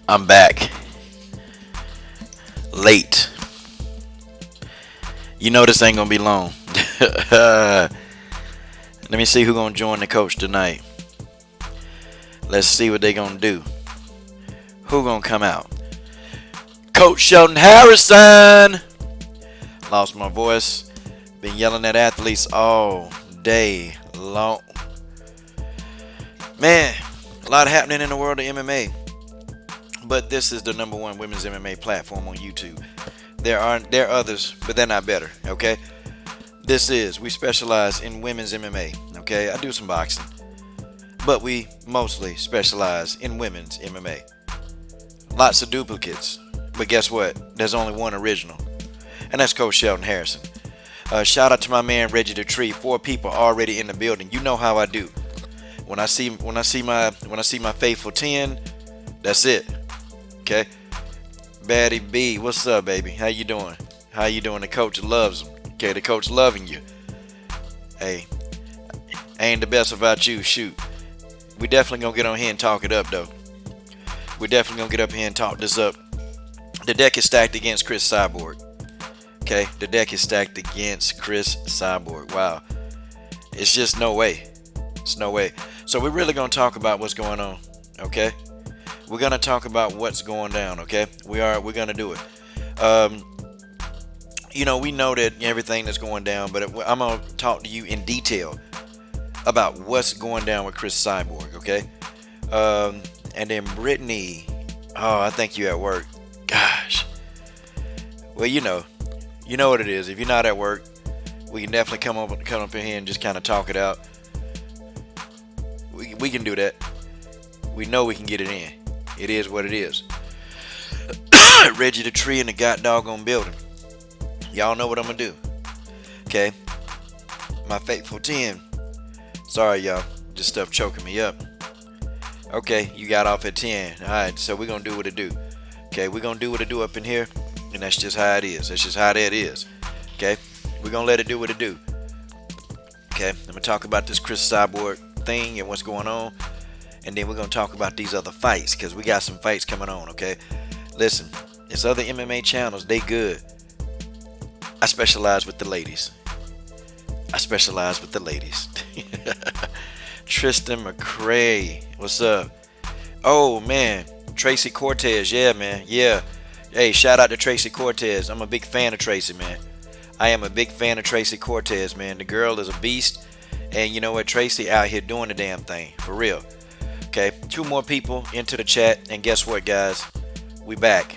I'm back. Late. You know this ain't gonna be long. Let me see who gonna join the coach tonight. Let's see what they gonna do. Who gonna come out? Coach Sheldon Harrison. Lost my voice. Been yelling at athletes all day long. Man, a lot happening in the world of MMA. But this is the number one women's MMA platform on YouTube. There are others, but they're not better, okay? We specialize in women's MMA, okay? I do some boxing, but we mostly specialize in women's MMA. Lots of duplicates, but guess what? There's only one original, and that's Coach Sheldon Harrison. Shout out to my man Reggie the Tree. 4 people already in the building. You know how I do. When I see my faithful 10, that's it. Okay. Batty B, what's up, baby? How you doing? How you doing? The coach loves him. Okay, the coach loving you. Hey, ain't the best about you. Shoot. We definitely gonna get on here and talk it up, though. We definitely gonna get up here and talk this up. The deck is stacked against Cris Cyborg. Okay, the deck is stacked against Cris Cyborg. Wow. It's just no way. It's no way. So we're really gonna talk about what's going on. Okay. We're gonna talk about what's going down, okay? We're gonna do it. We know that everything that's going down, but I'm gonna talk to you in detail about what's going down with Cris Cyborg, okay? And then Brittany, I think you at work. Gosh. Well, you know what it is. If you're not at work, we can definitely come up in here and just kind of talk it out. We can do that. We know we can get it in. It is what it is. Reggie the Tree in the god doggone building. Y'all know what I'm gonna do. Okay. My faithful 10. Sorry, y'all. This stuff choking me up. Okay, you got off at 10. Alright, so we're gonna do what it do. Okay, we're gonna do what it do up in here. And that's just how it is. That's just how that is. Okay? We're gonna let it do what it do. Okay, I'm gonna talk about this Cris Cyborg thing and what's going on. And then we're going to talk about these other fights, because we got some fights coming on, okay? Listen, it's other MMA channels. They good. I specialize with the ladies. Tristan McCray. What's up? Oh, man. Tracy Cortez. Yeah, man. Yeah. Hey, shout out to Tracy Cortez. I'm a big fan of Tracy, man. I am a big fan of Tracy Cortez, man. The girl is a beast. And you know what? Tracy out here doing the damn thing. For real. Okay, 2 more people into the chat, and guess what, guys? We back.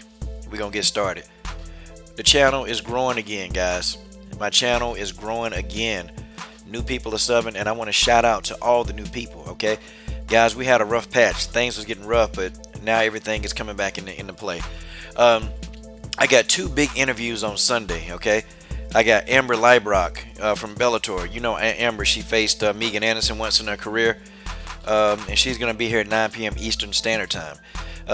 We're gonna get started. The channel is growing again, guys. My channel is growing again. New people are subbing, and I want to shout out to all the new people, okay? Guys, we had a rough patch. Things was getting rough, but now everything is coming back into play. I got 2 big interviews on Sunday, okay? I got Amber Leibrock from Bellator. You know Amber, she faced Megan Anderson once in her career. And she's going to be here at 9 p.m. Eastern Standard Time.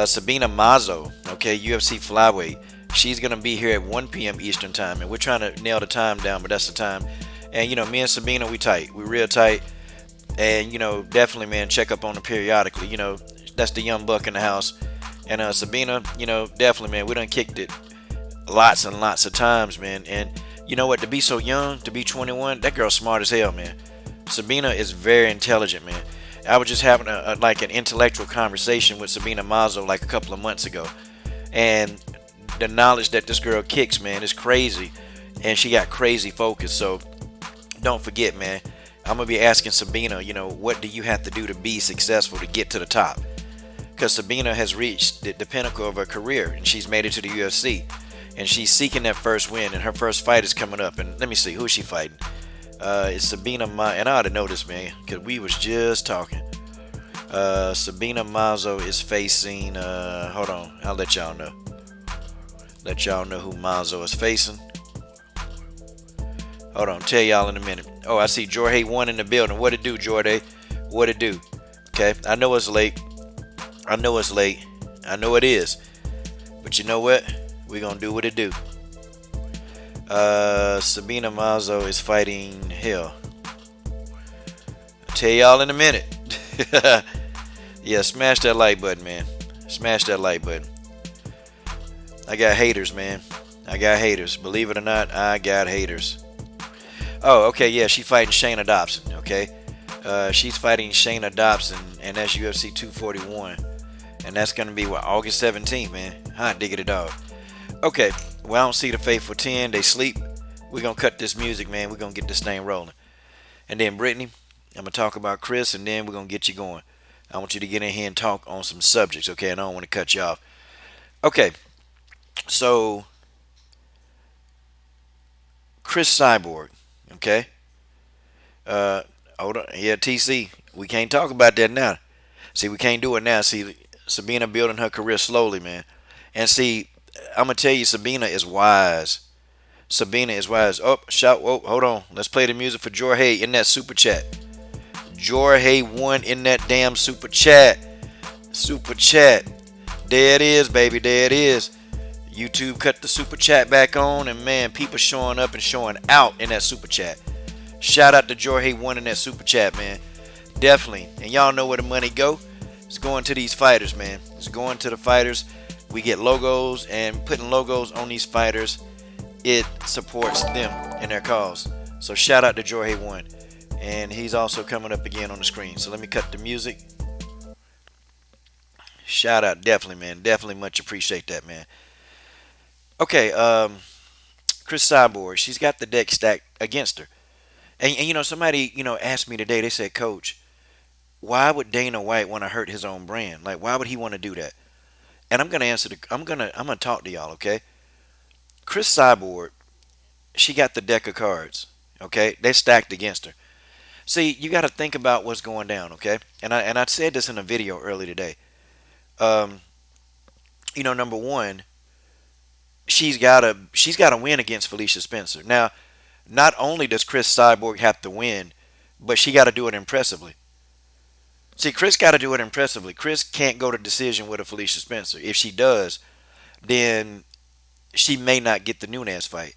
Sabina Mazo, okay, UFC flyweight. She's going to be here at 1 p.m. Eastern Time. And we're trying to nail the time down, but that's the time. And, me and Sabina, we tight. We real tight. And, definitely, man, check up on her periodically. That's the young buck in the house. And Sabina, definitely, man, we done kicked it lots and lots of times, man. And you know what? To be so young, to be 21, that girl's smart as hell, man. Sabina is very intelligent, man. I was just having an intellectual conversation with Sabina Mazo like a couple of months ago, and the knowledge that this girl kicks, man, is crazy, and she got crazy focus. So don't forget, man, I'm gonna be asking Sabina, what do you have to do to be successful to get to the top? Because Sabina has reached the pinnacle of her career, and she's made it to the UFC, and she's seeking that first win, and her first fight is coming up. And let me see, who's she fighting? It's Sabina and I ought to know this, man, because we was just talking. Sabina Mazo is facing, hold on, I'll let y'all know. Let y'all know who Mazo is facing. Hold on, tell y'all in a minute. Oh, I see Jorge 1 in the building. What it do, Jorge? What it do? Okay, I know it's late. I know it is. But you know what? We're going to do what it do. Sabina Mazo is fighting hell. I'll tell y'all in a minute. Yeah, smash that like button, man. Smash that like button. I got haters, man. I got haters. Believe it or not, I got haters. Oh, okay, yeah, she's fighting Shayna Dobson, okay? She's fighting Shayna Dobson, and that's UFC 241. And that's going to be, what, August 17th, man. Hot diggity dog. Okay, well, I don't see the faithful 10. They sleep. We're going to cut this music, man. We're going to get this thing rolling. And then, Brittany, I'm going to talk about Cris, and then we're going to get you going. I want you to get in here and talk on some subjects, okay? And I don't want to cut you off. Okay, so Cris Cyborg, okay? Uh, Hold on. Yeah, TC, we can't talk about that now. See, we can't do it now. See, Sabina building her career slowly, man. And see, I'm going to tell you, Sabina is wise. Sabina is wise. Oh, shout. Whoa, hold on. Let's play the music for Jorge in that super chat. Jorge won in that damn super chat. Super chat. There it is, baby. There it is. YouTube cut the super chat back on, and man, people showing up and showing out in that super chat. Shout out to Jorge won in that super chat, man. Definitely. And y'all know where the money go. It's going to these fighters, man. It's going to the fighters. We get logos, and putting logos on these fighters, it supports them in their cause. So shout out to Jorge one. And he's also coming up again on the screen. So let me cut the music. Shout out, definitely, man. Definitely much appreciate that, man. Okay, Cris Cyborg, she's got the deck stacked against her. And you know, somebody, asked me today, they said, Coach, why would Dana White want to hurt his own brand? Like, why would he want to do that? And I'm gonna answer I'm gonna talk to y'all, okay? Cris Cyborg, she got the deck of cards. Okay? They're stacked against her. See, you gotta think about what's going down, okay? And I said this in a video early today. Um, number one, she's gotta win against Felicia Spencer. Now, not only does Cris Cyborg have to win, but she got to do it impressively. See, Cris got to do it impressively. Cris can't go to decision with a Felicia Spencer. If she does, then she may not get the Nunes fight.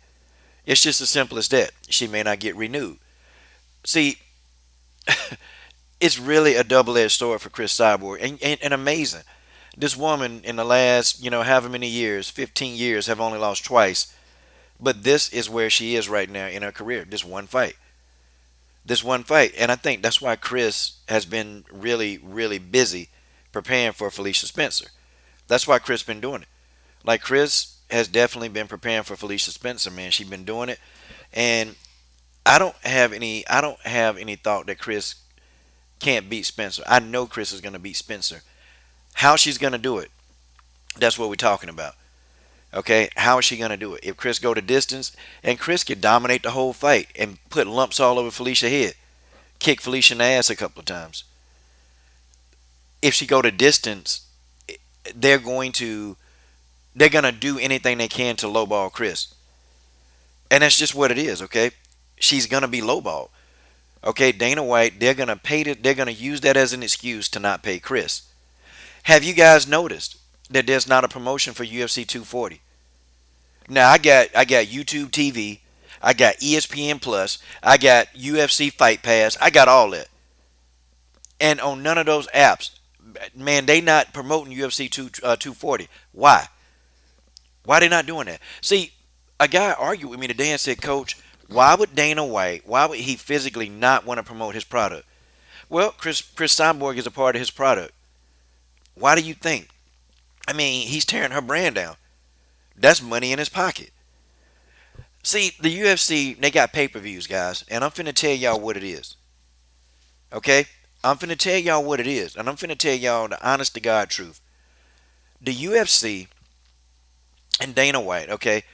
It's just as simple as that. She may not get renewed. See, it's really a double-edged sword for Cris Cyborg, and amazing. This woman in the last, however many years, 15 years, have only lost twice. But this is where she is right now in her career. This one fight. This one fight. And I think that's why Cris has been really, really busy preparing for Felicia Spencer. That's why Cris been doing it. Like, Cris has definitely been preparing for Felicia Spencer, man. She's been doing it. And I don't have any thought that Cris can't beat Spencer. I know Cris is gonna beat Spencer. How she's gonna do it, that's what we're talking about. Okay, how is she gonna do it? If Cris go to distance, and Cris could dominate the whole fight and put lumps all over Felicia's head, kick Felicia in the ass a couple of times. If she go to distance, they're going to they're gonna do anything they can to lowball Cris, and that's just what it is. Okay, she's gonna be lowballed. Okay, Dana White, they're gonna use that as an excuse to not pay Cris. Have you guys noticed that there's not a promotion for UFC 240? Now I got YouTube TV, I got ESPN Plus, I got UFC Fight Pass, I got all that. And on none of those apps, man, they not promoting UFC 240. Why? Why they not doing that? See, a guy argued with me today and said, Coach, why would Dana White, why would he physically not want to promote his product? Well, Cris Cyborg is a part of his product. Why do you think? I mean, he's tearing her brand down. That's money in his pocket. See, the UFC, they got pay-per-views, guys, and I'm finna tell y'all what it is. Okay? I'm finna tell y'all what it is, and I'm finna tell y'all the honest to God truth. The UFC and Dana White, okay,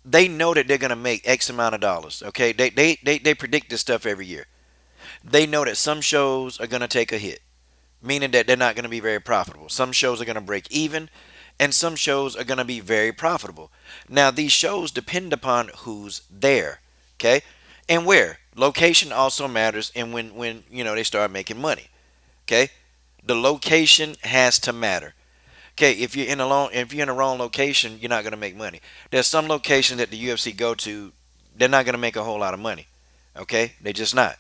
they know that they're gonna make X amount of dollars. Okay? They predict this stuff every year. They know that some shows are gonna take a hit, meaning that they're not gonna be very profitable. Some shows are gonna break even, and some shows are going to be very profitable. Now, these shows depend upon who's there, okay, and where. Location also matters, and when they start making money, okay. The location has to matter, okay. If you're in the wrong location, you're not going to make money. There's some locations that the UFC go to, they're not going to make a whole lot of money, okay. They're just not.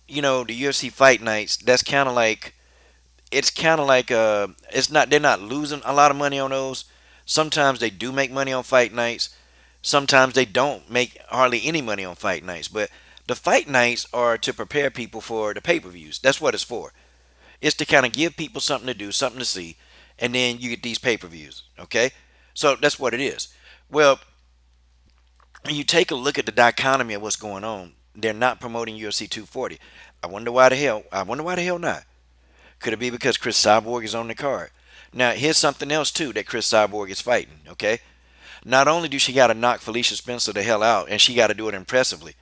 The UFC fight nights. That's kind of like it's kind of like it's not they're not losing a lot of money on those. Sometimes they do make money on fight nights. Sometimes they don't make hardly any money on fight nights. But the fight nights are to prepare people for the pay-per-views. That's what it's for. It's to kind of give people something to do, something to see, and then you get these pay-per-views. Okay, so that's what it is. Well, when you take a look at the dichotomy of what's going on, they're not promoting UFC 240. I wonder why the hell. I wonder why the hell not. Could it be because Chris Cyborg is on the card? Now, here's something else too that Chris Cyborg is fighting. Okay, not only do she got to knock Felicia Spencer the hell out, and she got to do it impressively,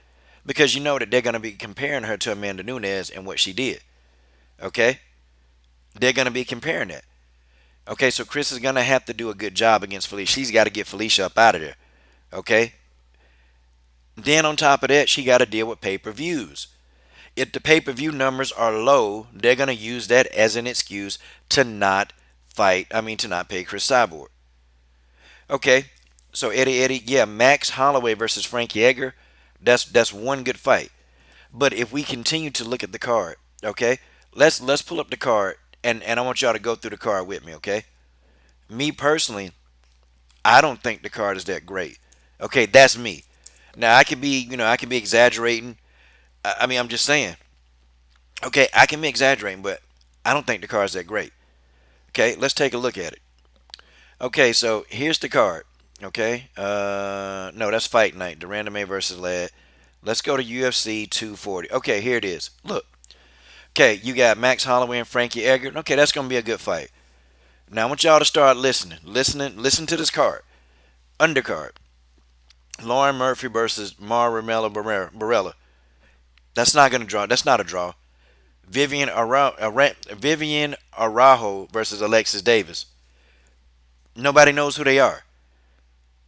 because you know that they're going to be comparing her to Amanda Nunes and what she did. Okay, they're going to be comparing that. Okay, so Chris is going to have to do a good job against Felicia. She's got to get Felicia up out of there. Okay, then on top of that, she got to deal with pay-per-views. If the pay-per-view numbers are low, they're going to use that as an excuse to not fight. I mean, to not pay Chris Cyborg. Okay, so Eddie, yeah, Max Holloway versus Frankie Edgar, that's one good fight. But if we continue to look at the card, okay, let's pull up the card, and I want y'all to go through the card with me, okay? Me personally, I don't think the card is that great. Okay, that's me. Now I could be, I can be exaggerating. I mean, I'm just saying. Okay, I can be exaggerating, but I don't think the card's that great. Okay, let's take a look at it. Okay, so here's the card. Okay, no, that's Fight Night. Durand May versus Ladd. Let's go to UFC 240. Okay, here it is. Look. Okay, you got Max Holloway and Frankie Edgar. Okay, that's gonna be a good fight. Now I want y'all to start listen to this card. Undercard. Lauren Murphy versus Mar Romero Barella. That's not gonna draw. That's not a draw. Vivian Arajo versus Alexis Davis. Nobody knows who they are.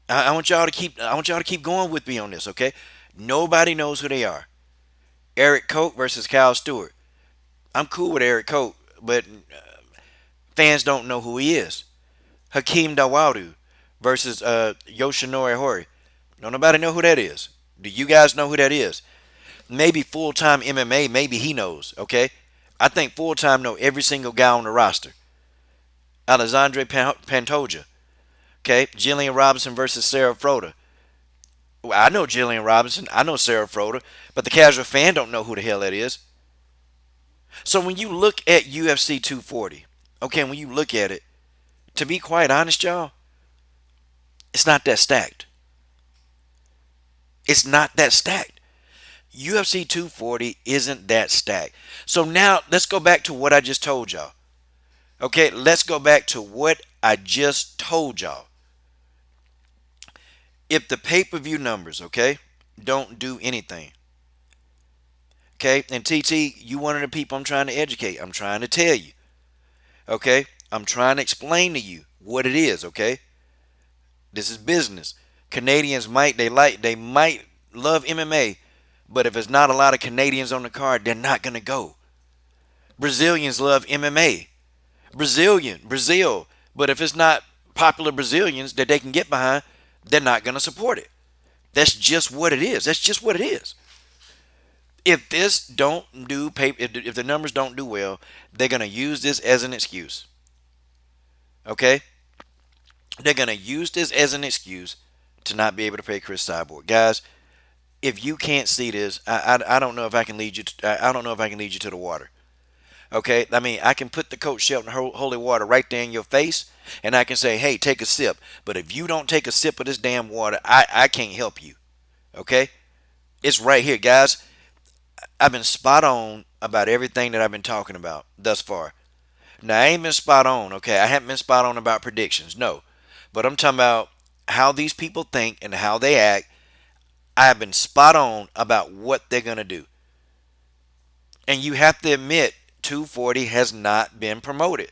I want y'all to keep. I want y'all to keep going with me on this, okay? Nobody knows who they are. Eric Koch versus Kyle Stewart. I'm cool with Eric Koch, but fans don't know who he is. Hakeem Dawodu versus Yoshinori Hori. Don't nobody know who that is. Do you guys know who that is? Maybe full time MMA. Maybe he knows. Okay, I think full time know every single guy on the roster. Alexandre Pantoja. Okay, Jillian Robinson versus Sarah Froda. Well, I know Jillian Robinson. I know Sarah Froda, but the casual fan don't know who the hell that is. So when you look at UFC 240, okay, when you look at it, to be quite honest, y'all, it's not that stacked. It's not that stacked. UFC 240 isn't that stacked. So now let's go back to what I just told y'all. Okay, let's go back to what I just told y'all. If the pay-per-view numbers, okay, don't do anything, okay, and TT, you one of the people I'm trying to educate. I'm trying to tell you, okay, I'm trying to explain to you what it is, okay. This is business. Canadians they might love MMA, but if it's not a lot of Canadians on the card, they're not gonna go. Brazilians love MMA. Brazil. But if it's not popular Brazilians that they can get behind, they're not gonna support it. That's just what it is. That's just what it is. If this don't do pay, if the numbers don't do well, they're gonna use this as an excuse. Okay, they're gonna use this as an excuse to not be able to pay Chris Cyborg. Guys, if you can't see this, I don't know if I can lead you. I don't know if I can lead you to the water. Okay, I mean I can put the Coach Shelton holy water right there in your face, and I can say, hey, take a sip. But if you don't take a sip of this damn water, I can't help you. Okay, it's right here, guys. I've been spot on about everything that I've been talking about thus far. Now I ain't been spot on. Okay, I haven't been spot on about predictions. No, but I'm talking about how these people think and how they act. I have been spot on about what they're going to do. And you have to admit, 240 has not been promoted.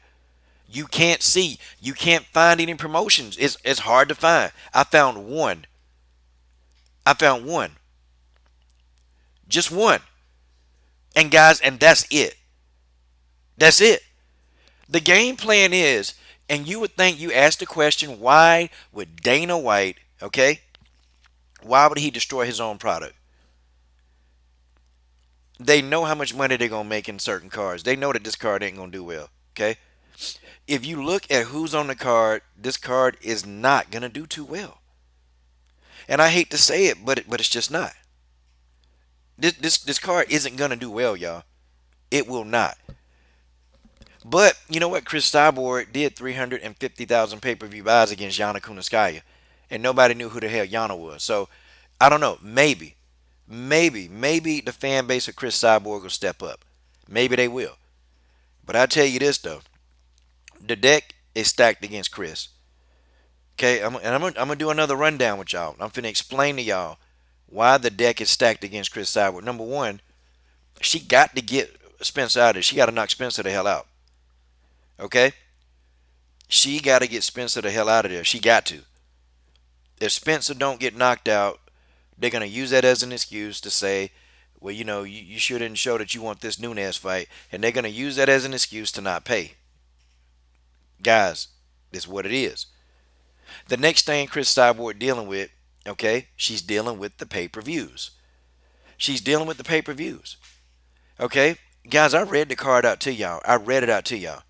You can't see. You can't find any promotions. It's hard to find. I found one. I found one. Just one. And guys, and that's it. That's it. The game plan is, and you would think you asked the question, why would Dana White, okay, why would he destroy his own product? They know how much money they're going to make in certain cards. They know that this card ain't going to do well. Okay, if you look at who's on the card, this card is not gonna do too well. And I hate to say it, but it's just not. This card isn't gonna do well, y'all. It will not. But you know what? Chris Cyborg did 350,000 pay-per-view buys against Yana Kunitskaya, and nobody knew who the hell Yana was. So I don't know. Maybe the fan base of Chris Cyborg will step up. Maybe they will. But I tell you this though, the deck is stacked against Chris. Okay, I'm gonna do another rundown with y'all. I'm finna explain to y'all why the deck is stacked against Chris Cyborg. Number one, she got to get Spence out of there. She got to knock Spencer the hell out. Okay, she got to get Spencer the hell out of there. She got to. If Spencer don't get knocked out, they're gonna use that as an excuse to say, well, you shouldn't show that you want this Nunes fight, and they're gonna use that as an excuse to not pay. Guys, this is what it is. The next thing Chris Cyborg dealing with, okay, she's dealing with the pay-per-views. She's dealing with the pay-per-views. Okay, guys, I read the card out to y'all. I read it out to y'all.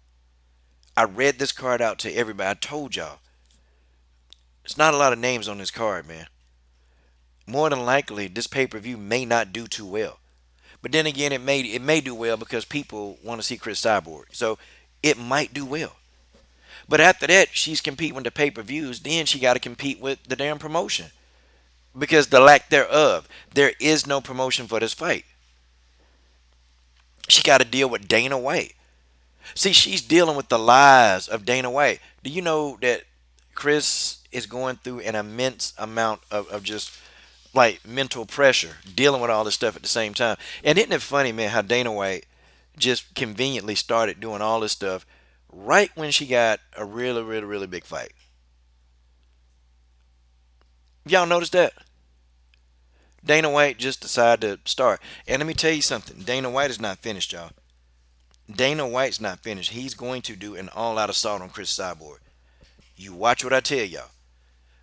I read this card out to everybody. I told y'all. It's not a lot of names on this card, man. More than likely, this pay-per-view may not do too well. But then again, it may do well because people want to see Chris Cyborg. So it might do well. But after that, she's competing with the pay-per-views. Then she got to compete with the damn promotion because the lack thereof, there is no promotion for this fight. She got to deal with Dana White. See, she's dealing with the lies of Dana White. Do you know that Chris is going through an immense amount of just like mental pressure, dealing with all this stuff at the same time? And isn't it funny, man, how Dana White just conveniently started doing all this stuff right when she got a really, really, really big fight? Y'all notice that? Dana White just decided to start. And let me tell you something. Dana White is not finished, y'all. Dana White's not finished. He's going to do an all-out assault on Chris Cyborg. You watch what I tell y'all.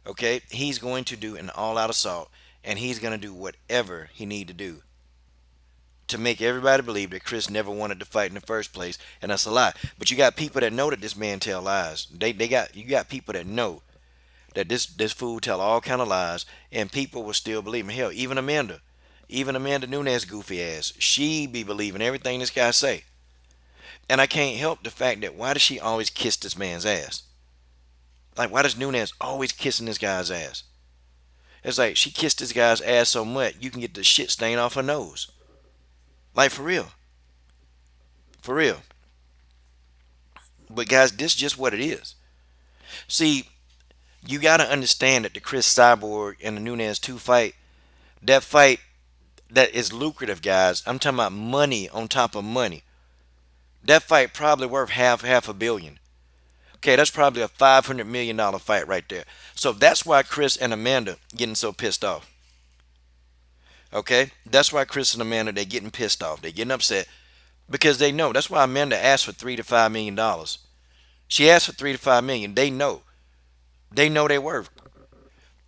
Okay? He's going to do an all-out assault, and he's going to do whatever he need to do to make everybody believe that Chris never wanted to fight in the first place, and that's a lie. But you got people that know that this man tell lies. You got people that know that this fool tell all kind of lies, and people will still believe him. Hell, even Amanda Nunes goofy ass, she be believing everything this guy say. And I can't help the fact that why does she always kiss this man's ass? Like, why does Nunes always kissing this guy's ass? It's like she kissed this guy's ass so much you can get the shit stain off her nose. Like, for real. For real. But guys, this is just what it is. See, you got to understand that the Chris Cyborg and the Nunes 2 fight, that fight that is lucrative, guys. I'm talking about money on top of money. That fight probably worth half a billion. Okay, that's probably a $500 million fight right there. So that's why Chris and Amanda getting so pissed off. Okay, that's why Chris and Amanda they getting pissed off. They getting upset because they know. That's why Amanda asked for $3 to $5 million. She asked for $3 to $5 million. They know. They know their worth.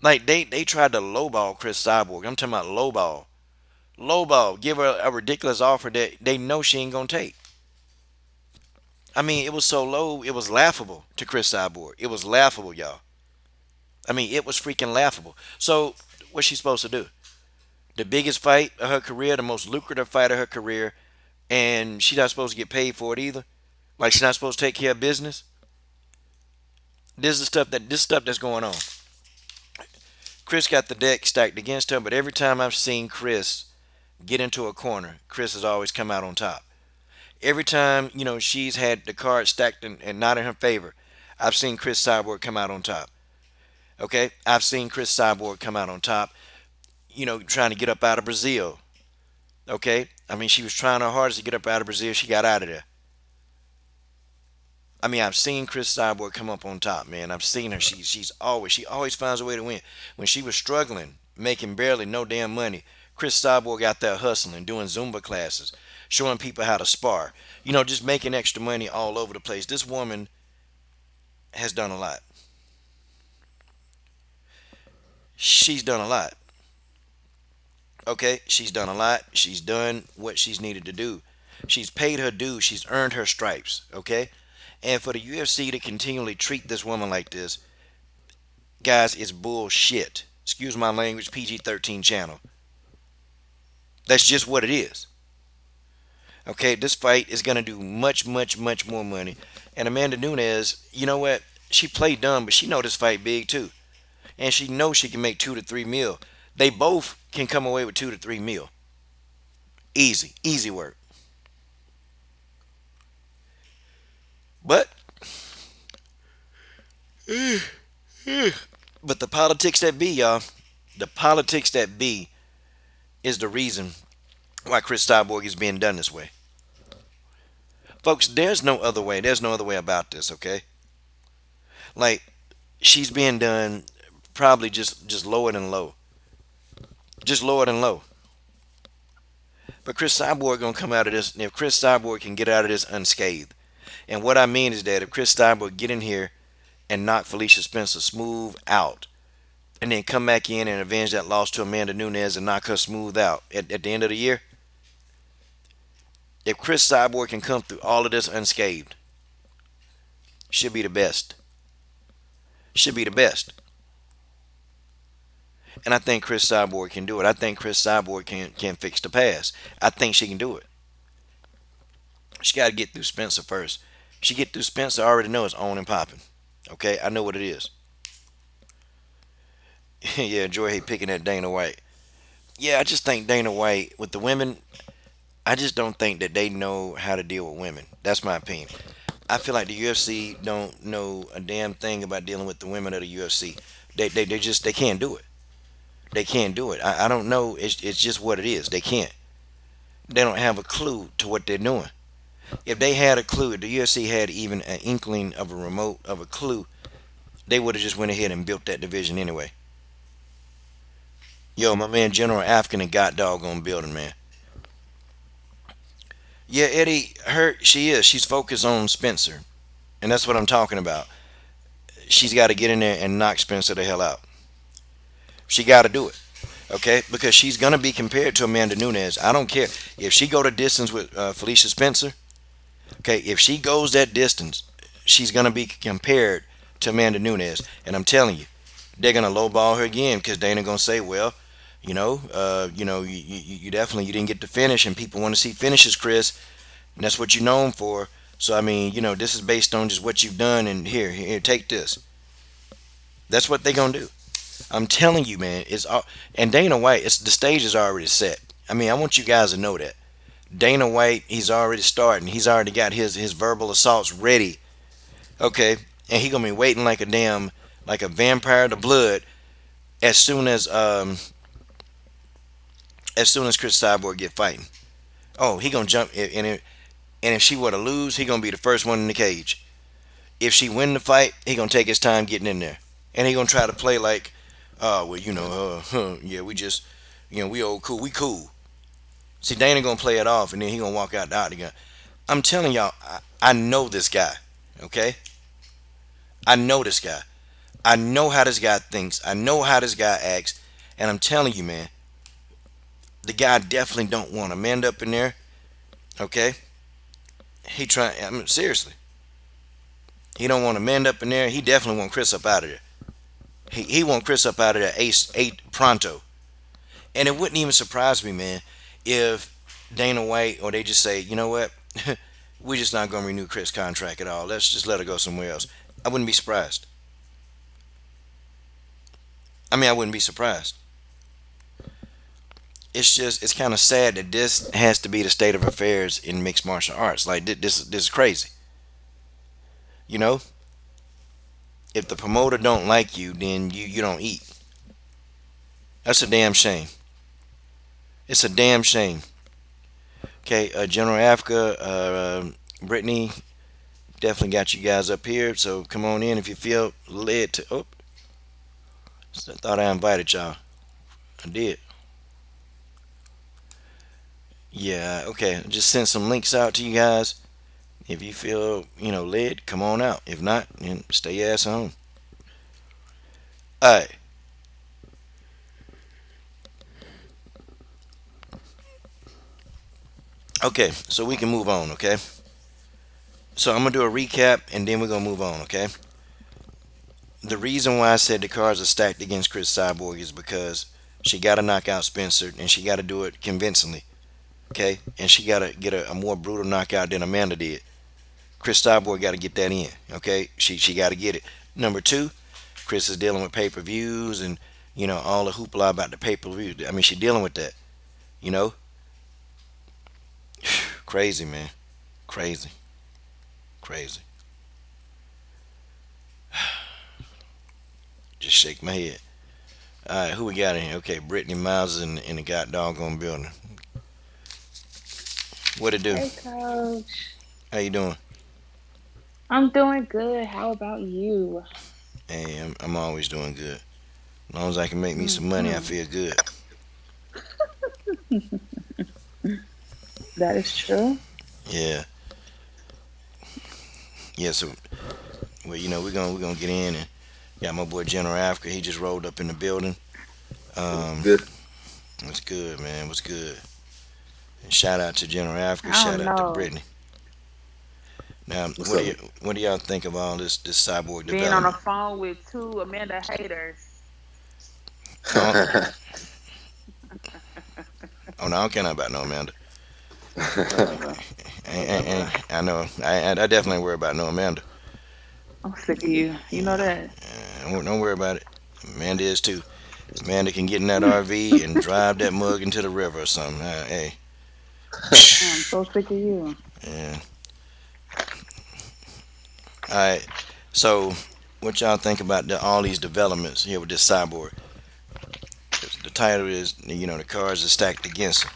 Like they tried to lowball Chris Cyborg. I'm talking about lowball. Lowball. Give her a ridiculous offer that they know she ain't gonna take. I mean, it was so low, it was laughable to Chris Cyborg. It was laughable, y'all. I mean, it was freaking laughable. So, what's she supposed to do? The biggest fight of her career, the most lucrative fight of her career, and she's not supposed to get paid for it either? Like, she's not supposed to take care of business? This stuff that's going on. Chris got the deck stacked against her, but every time I've seen Chris get into a corner, Chris has always come out on top. Every time, she's had the card stacked and not in her favor, I've seen Chris Cyborg come out on top. Okay? I've seen Chris Cyborg come out on top, trying to get up out of Brazil. Okay? I mean, she was trying her hardest to get up out of Brazil. She got out of there. I mean, I've seen Chris Cyborg come up on top, man. I've seen her. She always finds a way to win. When she was struggling, making barely no damn money, Chris Cyborg out there hustling, doing Zumba classes, showing people how to spar, just making extra money all over the place. This woman has done a lot. She's done a lot. Okay, she's done a lot. She's done what she's needed to do. She's paid her dues. She's earned her stripes. Okay, And for the UFC to continually treat this woman like this, guys, is bullshit. Excuse my language, PG-13 channel. That's just what it is. Okay, this fight is gonna do much, much, much more money. And Amanda Nunes, you know what? She played dumb, but she know this fight big too, and she knows she can make 2 to 3 mil. They both can come away with 2 to 3 mil. Easy, easy work. But, but the politics that be, y'all, the politics that be is the reason why Chris Cyborg is being done this way. Folks, there's no other way. There's no other way about this, okay? Like, she's being done probably just lower than low. Just lower than low. But Chris Cyborg gonna come out of this. If Chris Cyborg can get out of this unscathed, and what I mean is that if Chris Cyborg get in here and knock Felicia Spencer smooth out, and then come back in and avenge that loss to Amanda Nunes and knock her smooth out at the end of the year, if Chris Cyborg can come through all of this unscathed, should be the best. Should be the best. And I think Chris Cyborg can do it. I think Chris Cyborg can fix the pass. I think she can do it. She got to get through Spencer first. She get through Spencer, I already know it's on and popping. Okay, I know what it is. Yeah, Joy hate picking at Dana White. Yeah, I just think Dana White with the women. I just don't think that they know how to deal with women. That's my opinion. I feel like the UFC don't know a damn thing about dealing with the women of the UFC. They just they can't do it. They can't do it. I don't know. It's just what it is. They can't. They don't have a clue to what they're doing. If they had a clue, if the UFC had even an inkling of a remote of a clue, they would have just went ahead and built that division anyway. Yo, my man General Afghan and got doggone building, man. Yeah, Eddie, she is. She's focused on Spencer, and that's what I'm talking about. She's got to get in there and knock Spencer the hell out. She got to do it, okay? Because she's gonna be compared to Amanda Nunes. I don't care if she go the distance with Felicia Spencer. Okay, if she goes that distance, she's gonna be compared to Amanda Nunes, and I'm telling you, they're gonna lowball her again because Dana gonna say, well, you definitely you didn't get to finish, and people want to see finishes, Chris, and that's what you're known for. So I mean, this is based on just what you've done, and here, take this. That's what they're gonna do. I'm telling you, man. It's all, and Dana White. It's the stage is already set. I mean, I want you guys to know that Dana White. He's already starting. He's already got his verbal assaults ready. Okay, and he gonna be waiting like a damn like a vampire to blood as soon as Chris Cyborg get fighting. Oh, he gonna jump and if she were to lose, he gonna be the first one in the cage. If she win the fight, he gonna take his time getting in there, and he gonna try to play like, well, yeah, we just, we old cool, we cool. See, Dana gonna play it off, and then he gonna walk out the octagon. I'm telling y'all, I know this guy. Okay, I know this guy. I know how this guy thinks. I know how this guy acts, and I'm telling you, man, the guy definitely don't want to mend up in there. Okay, he try. I mean, seriously, he don't want to mend up in there. He definitely want Chris up out of there. He want Chris up out of there ace eight pronto. And it wouldn't even surprise me, man, if Dana White or they just say, you know what, we're just not gonna renew Chris' contract at all. Let's just let her go somewhere else. I wouldn't be surprised. I mean, I wouldn't be surprised. It's kind of sad that this has to be the state of affairs in mixed martial arts. Like this is crazy. You know, if the promoter don't like you, then you don't eat. That's a damn shame. It's a damn shame. Okay, General Africa, Brittany, definitely got you guys up here. So come on in if you feel led to. Oh, I thought I invited y'all. I did. Yeah, okay. Just send some links out to you guys. If you feel, led, come on out. If not, then stay your ass home. Alright. Okay, so we can move on, okay? So I'm gonna do a recap and then we're gonna move on. Okay. The reason why I said the cards are stacked against Chris Cyborg is because she got to knock out Spencer and she got to do it convincingly. Okay, and she got to get a more brutal knockout than Amanda did. Chris Cyborg got to get that in. Okay, she got to get it. Number two, Chris is dealing with pay per views and all the hoopla about the pay per view. I mean, she's dealing with that. You know, crazy man, crazy, crazy. Just shake my head. All right, who we got in here? Okay, Brittany Miles is in the god doggone building. What it do? Hey, Coach. How you doing? I'm doing good. How about you? Hey, I'm always doing good. As long as I can make me some money, I Hmm. feel good. That is true. Yeah, yeah. So, well, we're gonna get in and got my boy General Africa. He just rolled up in the building. What's Um, good? what's good, man? What's good? And shout out to General Africa. I Shout don't out to know. Brittany. Now, What's what do up? you what do y'all think of all this cyborg Being on the development? phone with two Amanda haters. Oh, oh no, I don't care nothing about no Amanda. Whatever. Whatever. I know. I definitely worry about no Amanda. I'm sick of you. You know that. Don't worry about it. Amanda is too. Amanda can get in that RV and drive that mug into the river or something. Hey, I'm so sick of you. yeah. All right. So, what y'all think about all these developments here with this cyborg? The title is, the cards are stacked against him.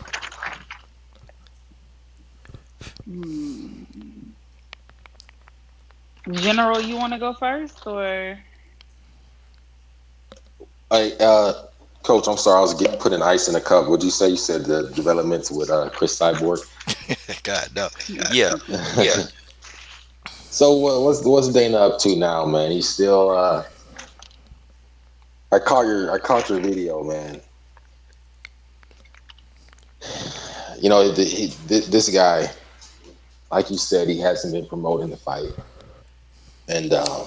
Hmm. General, you want to go first, or Hey, Coach, I'm sorry, I was getting putting ice in a cup. Would you say you said the developments with Chris Cyborg? God, no. Yeah. So what's Dana up to now, man? He's still. I caught your video, man. This guy, like you said, he hasn't been promoting the fight, and I'm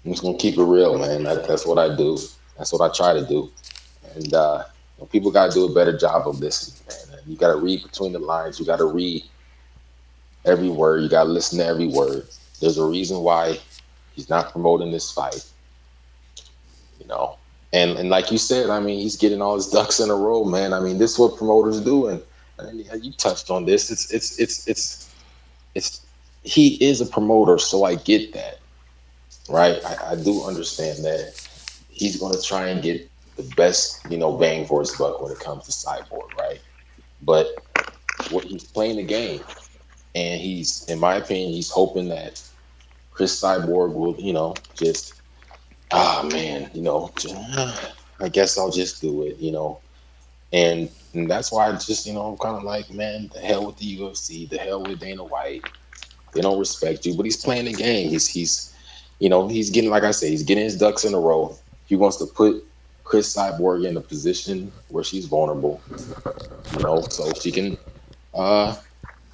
just gonna keep it real, man. That's what I do. That's what I try to do, and people got to do a better job of listening, man. And you got to read between the lines. You got to read every word. You got to listen to every word. There's a reason why he's not promoting this fight, you know. And like you said, I mean, he's getting all his ducks in a row, man. I mean, this is what promoters do, and you touched on this. It's he is a promoter, so I get that, right? I do understand that he's going to try and get the best, bang for his buck when it comes to Cyborg, right? But what he's playing the game, and he's, in my opinion, he's hoping that Chris Cyborg will, just man, I guess I'll just do it, and that's why I just, I'm kind of like, man, the hell with the UFC, the hell with Dana White. They don't respect you, but he's playing the game. He's getting, like I say, he's getting his ducks in a row. He wants to put Chris Cyborg in a position where she's vulnerable, so she can, uh,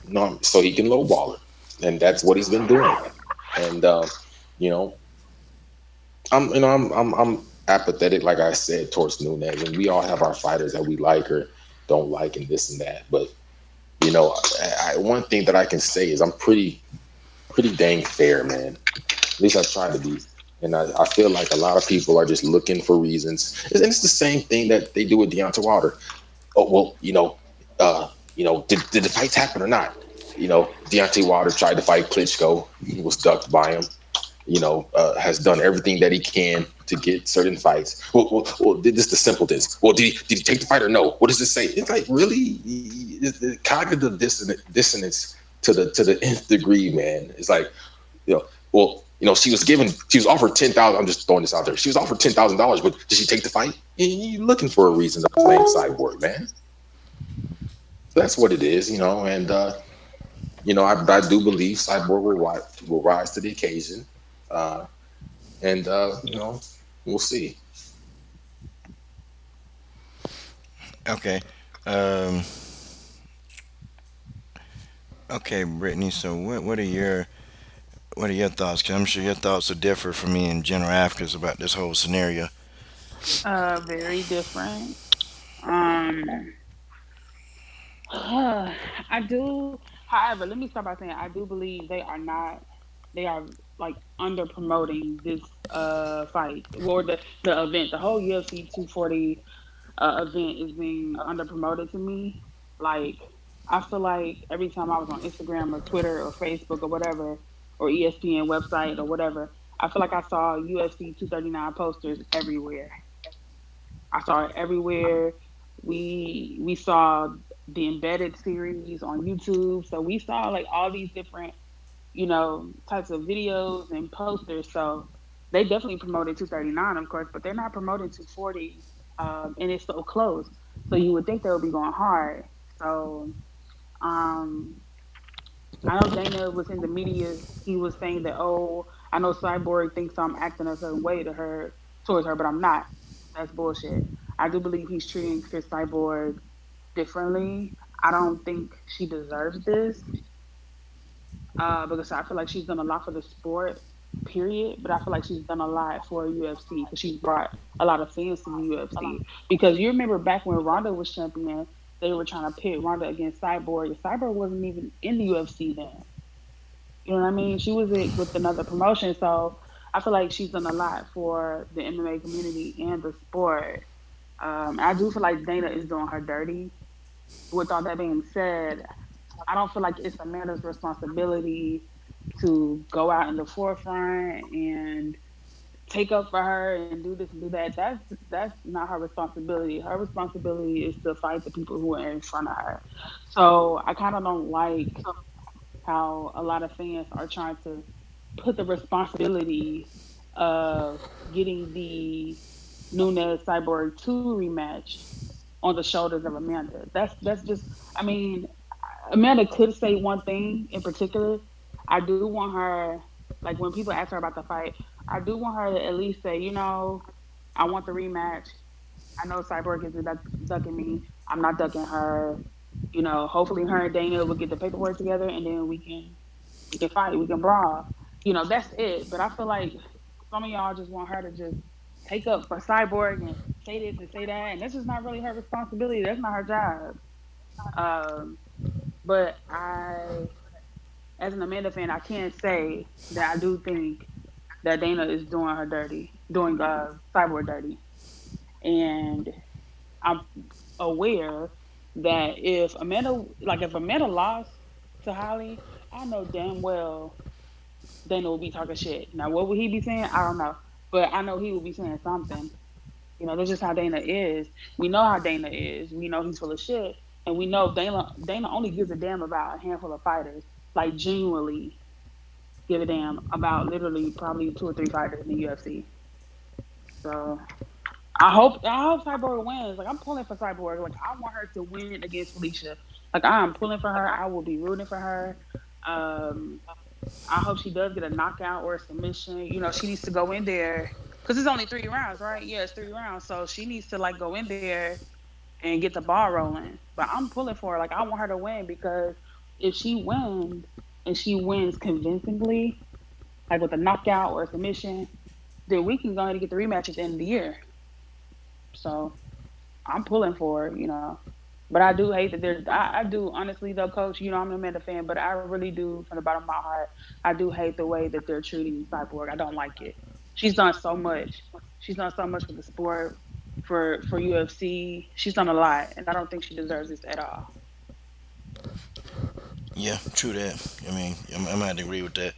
no, so he can lowball her, and that's what he's been doing. And you know, I'm apathetic, like I said, towards Nunez, and we all have our fighters that we like or don't like, and this and that. But one thing that I can say is I'm pretty dang fair, man. At least I try to be. And I feel like a lot of people are just looking for reasons. And it's the same thing that they do with Deontay Wilder. Oh, well, did the fights happen or not? Deontay Wilder tried to fight Klitschko. He was ducked by him. Has done everything that he can to get certain fights. Well, did this the simpletons? Well, did he take the fight or no? What does this say? It's like really the cognitive dissonance to the nth degree, man. It's like well, she was offered 10,000. I'm just throwing this out there. She was offered $10,000, but did she take the fight? You're looking for a reason to blame Cyborg, man. So that's what it is, and I do believe Cyborg will rise to the occasion, uh, and we'll see. Okay. Um, okay, Brittany. So, what are your What are your thoughts? Cause I'm sure your thoughts are different from me and General Africa's about this whole scenario. Very different. Um, I do. However, let me start by saying I do believe they are not. They are like under promoting this fight or the event. The whole UFC 240 event is being under promoted to me. Like I feel like every time I was on Instagram or Twitter or Facebook or whatever or ESPN website or whatever, I feel like I saw UFC 239 posters everywhere. I saw it everywhere. We saw the embedded series on YouTube. So we saw like all these different, types of videos and posters. So they definitely promoted 239, of course, but they're not promoting 240. And it's so close. So you would think they would be going hard. So um, I know Dana was in the media. He was saying that, oh, I know Cyborg thinks I'm acting a certain way towards her, but I'm not. That's bullshit. I do believe he's treating Chris Cyborg differently. I don't think she deserves this because I feel like she's done a lot for the sport, period. But I feel like she's done a lot for UFC because she's brought a lot of fans to the UFC. Because you remember back when Ronda was champion, they were trying to pit Ronda against Cyborg, and Cyborg wasn't even in the UFC then. You know what I mean? She was with another promotion, so I feel like she's done a lot for the MMA community and the sport. I do feel like Dana is doing her dirty. With all that being said, I don't feel like it's Amanda's responsibility to go out in the forefront and take up for her and do this and do that. That's not her responsibility. Her responsibility is to fight the people who are in front of her. So I kind of don't like how a lot of fans are trying to put the responsibility of getting the Nunes Cyborg 2 rematch on the shoulders of Amanda. That's just I mean, Amanda could say one thing in particular. I do want her like when people ask her about the fight, I do want her to at least say, I want the rematch. I know Cyborg is ducking me. I'm not ducking her. Hopefully her and Dana will get the paperwork together and then we can fight, we can brawl. That's it. But I feel like some of y'all just want her to just take up for Cyborg and say this and say that, and that's just not really her responsibility. That's not her job. Um, but as an Amanda fan, I can't say that I do think that Dana is doing her dirty, doing Cyborg dirty, and I'm aware that if Amanda lost to Holly, I know damn well Dana will be talking shit. Now, what would he be saying? I don't know. But I know he will be saying something. That's just how Dana is. We know how Dana is. We know he's full of shit. And we know Dana only gives a damn about a handful of fighters. Like genuinely give a damn about literally probably two or three fighters in the UFC. So I hope Cyborg wins. Like I'm pulling for Cyborg. Like I want her to win against Felicia. Like I'm pulling for her. I will be rooting for her. Um, I hope she does get a knockout or a submission. She needs to go in there because it's only 3 rounds, right? Yeah, it's 3 rounds. So she needs to like go in there and get the ball rolling. But I'm pulling for her. Like I want her to win because if she wins and she wins convincingly, like with a knockout or a submission, then we can go ahead and get the rematch at the end of the year. So I'm pulling for her, But I do hate that I do honestly though, coach, I'm an Amanda fan, but I really do from the bottom of my heart, I do hate the way that they're treating Cyborg. I don't like it. She's done so much. She's done so much for the sport, for UFC. She's done a lot, and I don't think she deserves this at all. Yeah, true that. I mean, I might agree with that.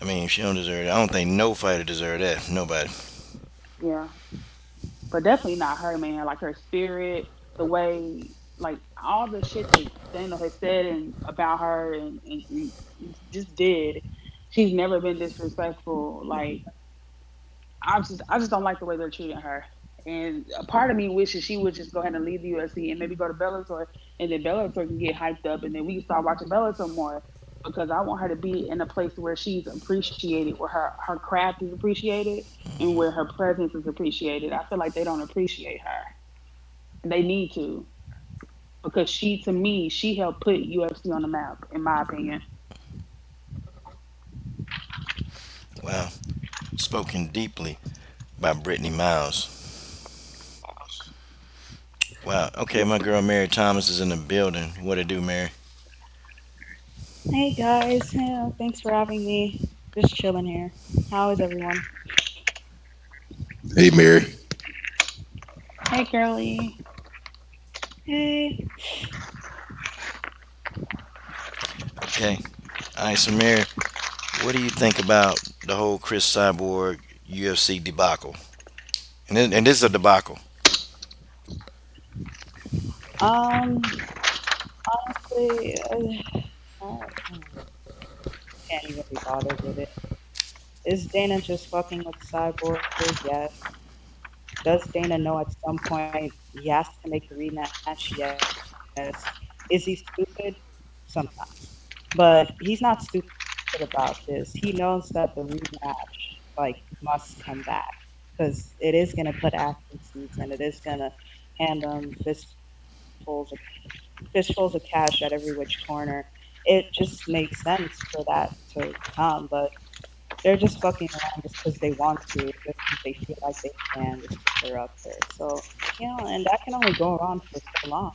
I mean, she don't deserve it. I don't think no fighter deserve that. Nobody. Yeah. But definitely not her, man. Like her spirit, the way, like all the shit that Dana has said and about her and just did. She's never been disrespectful. Like I just don't like the way they're treating her. And a part of me wishes she would just go ahead and leave the UFC and maybe go to Bellator, and then Bellator can get hyped up, and then we can start watching Bellator more. Because I want her to be in a place where she's appreciated, where her craft is appreciated, and where her presence is appreciated. I feel like they don't appreciate her. They need to, because to me, she helped put UFC on the map, in my opinion. Wow. Spoken deeply by Brittany Miles. Wow. Okay, my girl Mary Thomas is in the building. What it do, Mary? Hey guys, yeah, thanks for having me. Just chilling here. How is everyone? Hey, Mary. Hey, girly. Hey. Okay. All right, so Mary, what do you think about the whole Chris Cyborg UFC debacle? And this is a debacle. Um, honestly, can't even be bothered with it. Is Dana just fucking with Cyborg? Yes. Does Dana know at some point he has to make the rematch? Yes. Is he stupid? Sometimes. But he's not stupid about this. He knows that the rematch, like, must come back because it is going to put athlete's seats and it is going to hand them fistfuls of cash at every which corner. It just makes sense for that to come, but they're just fucking around just because they want to, just because they feel like they can, just because they're up there. So, and that can only go on for so long.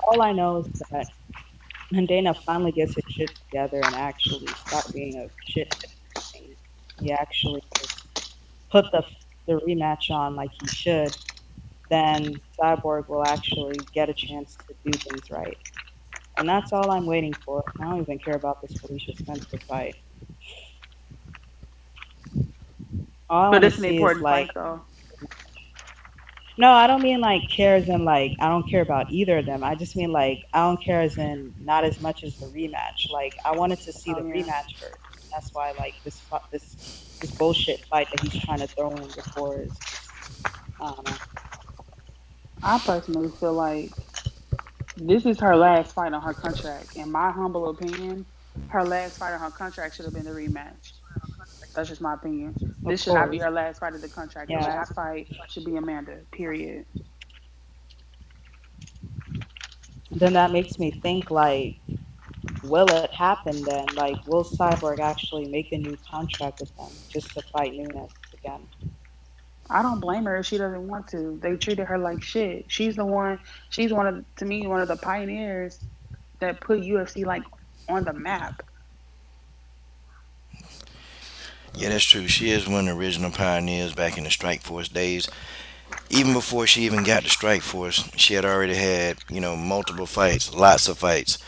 All I know is that when Dana finally gets his shit together and actually stop being a shithead, and he actually just put the rematch on like he should, then Cyborg will actually get a chance to do things right. And that's all I'm waiting for. I don't even care about this Felicia Spencer fight. All I But want to it's an see is important like, fight, though. no, I don't mean like cares and like I don't care about either of them. I just mean like I don't care as in not as much as the rematch. Like I wanted to see Oh, the yeah. rematch first. That's why like this bullshit fight that he's trying to throw in before is just I don't know. I personally feel like this is her last fight on her contract. In my humble opinion, her last fight on her contract should have been the rematch. That's just my opinion. Of This should not be course, her last fight of the contract. The yeah. last fight should be Amanda, period. Then that makes me think like, will it happen then? Like, will Cyborg actually make a new contract with them just to fight Nunes again? I don't blame her if she doesn't want to. They treated her like shit. She's one of, to me, one of the pioneers that put UFC like on the map. Yeah, that's true. She is one of the original pioneers back in the Strike Force days. Even before she even got to Strike Force, she had already had, multiple fights, lots of fights.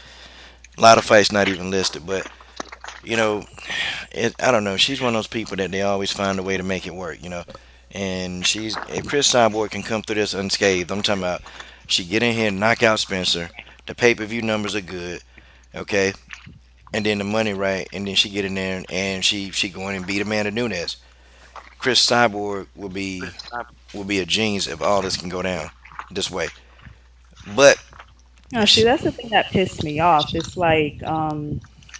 A lot of fights not even listed, but, you know, I don't know. She's one of those people that they always find a way to make it work. And if Chris Cyborg can come through this unscathed, I'm talking about she get in here and knock out Spencer. The pay-per-view numbers are good, okay? And then the money right, and then she get in there and she go in and beat Amanda Nunes. Chris Cyborg will be a genius if all this can go down this way. But No, see, that's the thing that pissed me off. It's like,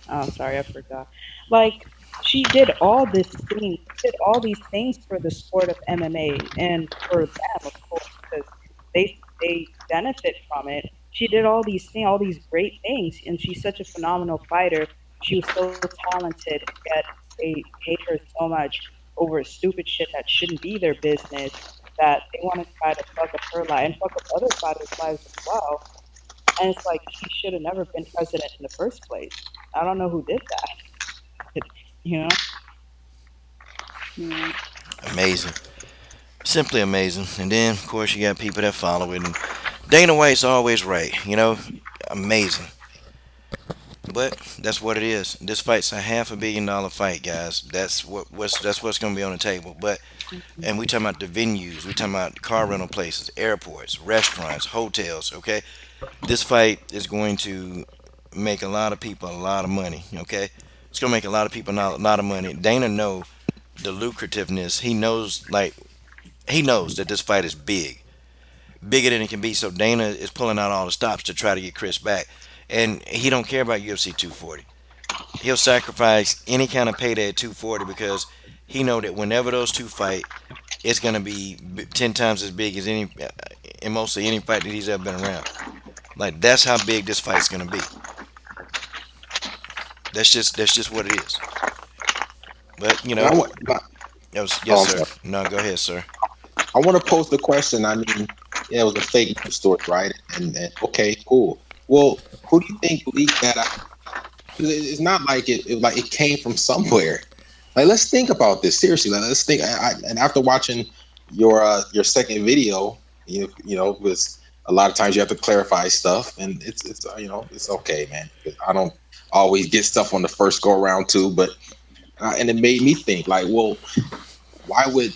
oh, sorry, I forgot. Like, she did all this thing, did all these things for the sport of MMA and for them, of course, because they benefit from it. She did all these things, all these great things, and she's such a phenomenal fighter. She was so talented, yet they hate her so much over stupid shit that shouldn't be their business. That they want to try to fuck up her life and fuck up other fighters' lives as well, and it's like she should have never been president in the first place. I don't know who did that. you know? Yeah. amazing, simply amazing. And then of course you got people that follow it. And Dana White's always right. Amazing. But that's what it is. This fight's a $500 million fight, guys. That's what's gonna be on the table. But and we talking about the venues, we talking about car rental places, airports, restaurants, hotels. Okay, this fight is going to make a lot of people a lot of money. Okay, it's gonna make a lot of people a lot of money. Dana know the lucrativeness. He knows that this fight is big, bigger than it can be. So Dana is pulling out all the stops to try to get Chris back, and he don't care about UFC 240. He'll sacrifice any kind of payday at 240 because he know that whenever those two fight, it's gonna be 10 times as big as in mostly any fight that he's ever been around. Like that's how big this fight's gonna be. That's just what it is. But And I want. that was yes, Oh, I'm sir. sorry. No, go ahead, sir. I want to pose the question. I mean, yeah, it was a fake news story, right? And okay, cool. Well, who do you think leaked that out? 'Cause it's not like like it came from somewhere. Like, let's think about this seriously. Like, let's think. And after watching your second video, because a lot of times you have to clarify stuff, and it's it's okay, man. 'Cause I don't always get stuff on the first go around too, but and it made me think like, well, why would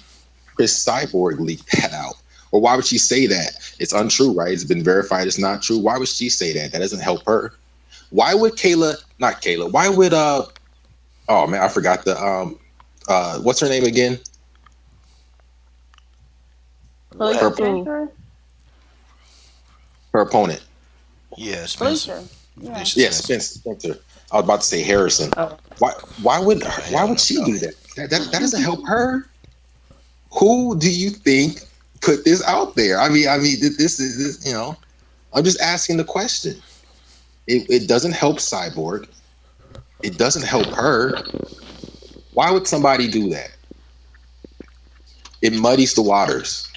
Chris Cyborg leak that out? Or why would she say that? It's untrue, right? It's been verified. It's not true. Why would she say that? That doesn't help her. Why would Kayla? Not Kayla. Why would Oh man, I forgot the what's her name again? Felicia What? Her Who? Spencer? her opponent. Yeah, Spencer. Felicia. Yeah. Felicia Yes, Spencer. Spencer. I was about to say Harrison. Oh. Why Hell would no. she do that? That doesn't help her. Who do you think put this out there? I mean, this. I'm just asking the question. It doesn't help Cyborg. It doesn't help her. Why would somebody do that? It muddies the waters.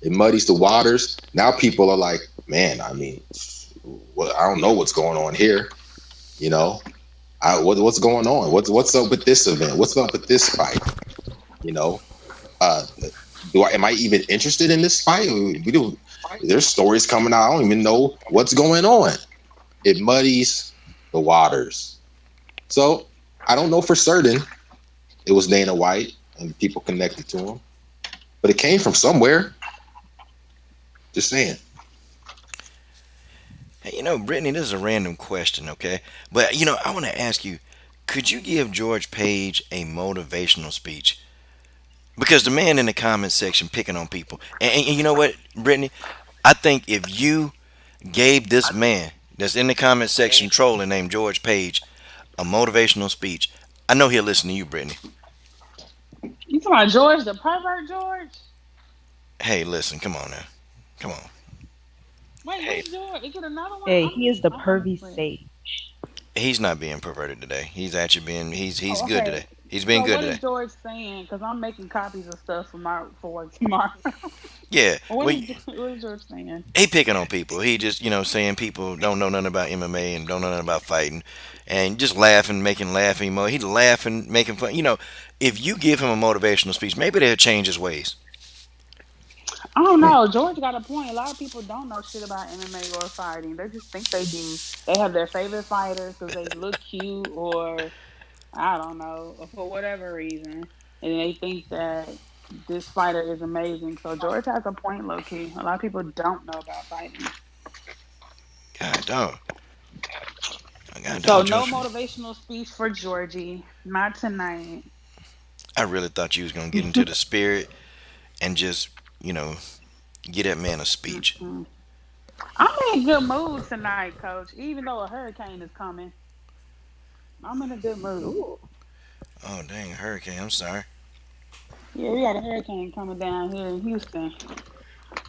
It muddies the waters. Now people are like, man, I mean, well, I don't know what's going on here. You know, what's going on? What's up with this event? What's up with this fight? You know, uh, am I even interested in this fight? We do. There's stories coming out. I don't even know what's going on. It muddies the waters. So I don't know for certain it was Dana White and people connected to him, but it came from somewhere. Just saying. Hey, Brittany, this is a random question, okay? But I want to ask you, could you give George Page a motivational speech? Because the man in the comment section picking on people, and you know what, Brittany, I think if you gave this man that's in the comment section trolling named George Page a motivational speech, I know he'll listen to you, Brittany. You talking about George the pervert George? Hey, listen, come on now, come on. Wait, which George? Is it another one? Hey, he is the I pervy honestly. sage. He's not being perverted today. He's actually being he's Oh, good okay. today. He's being So good what today. is George saying? Because I'm making copies of stuff for work tomorrow. Yeah, what well, is what is George saying? he picking on people. He just saying people don't know nothing about MMA and don't know nothing about fighting, and just laughing, making laughing He laughing, making fun. If you give him a motivational speech, maybe they'll change his ways. I don't know. George got a point. A lot of people don't know shit about MMA or fighting. They just think they do. They have their favorite fighters because they look cute or I don't know for whatever reason, and they think that this fighter is amazing. So George has a point, low key. A lot of people don't know about fighting. God dog, God So dog, no George. motivational speech for Georgie. Not tonight. I really thought you was gonna get into the spirit and just you know get that man a speech. Mm-mm. I'm in a good mood tonight, Coach. Even though a hurricane is coming, I'm in a good mood. Ooh. Oh dang, a hurricane! I'm sorry. Yeah, we got a hurricane coming down here in Houston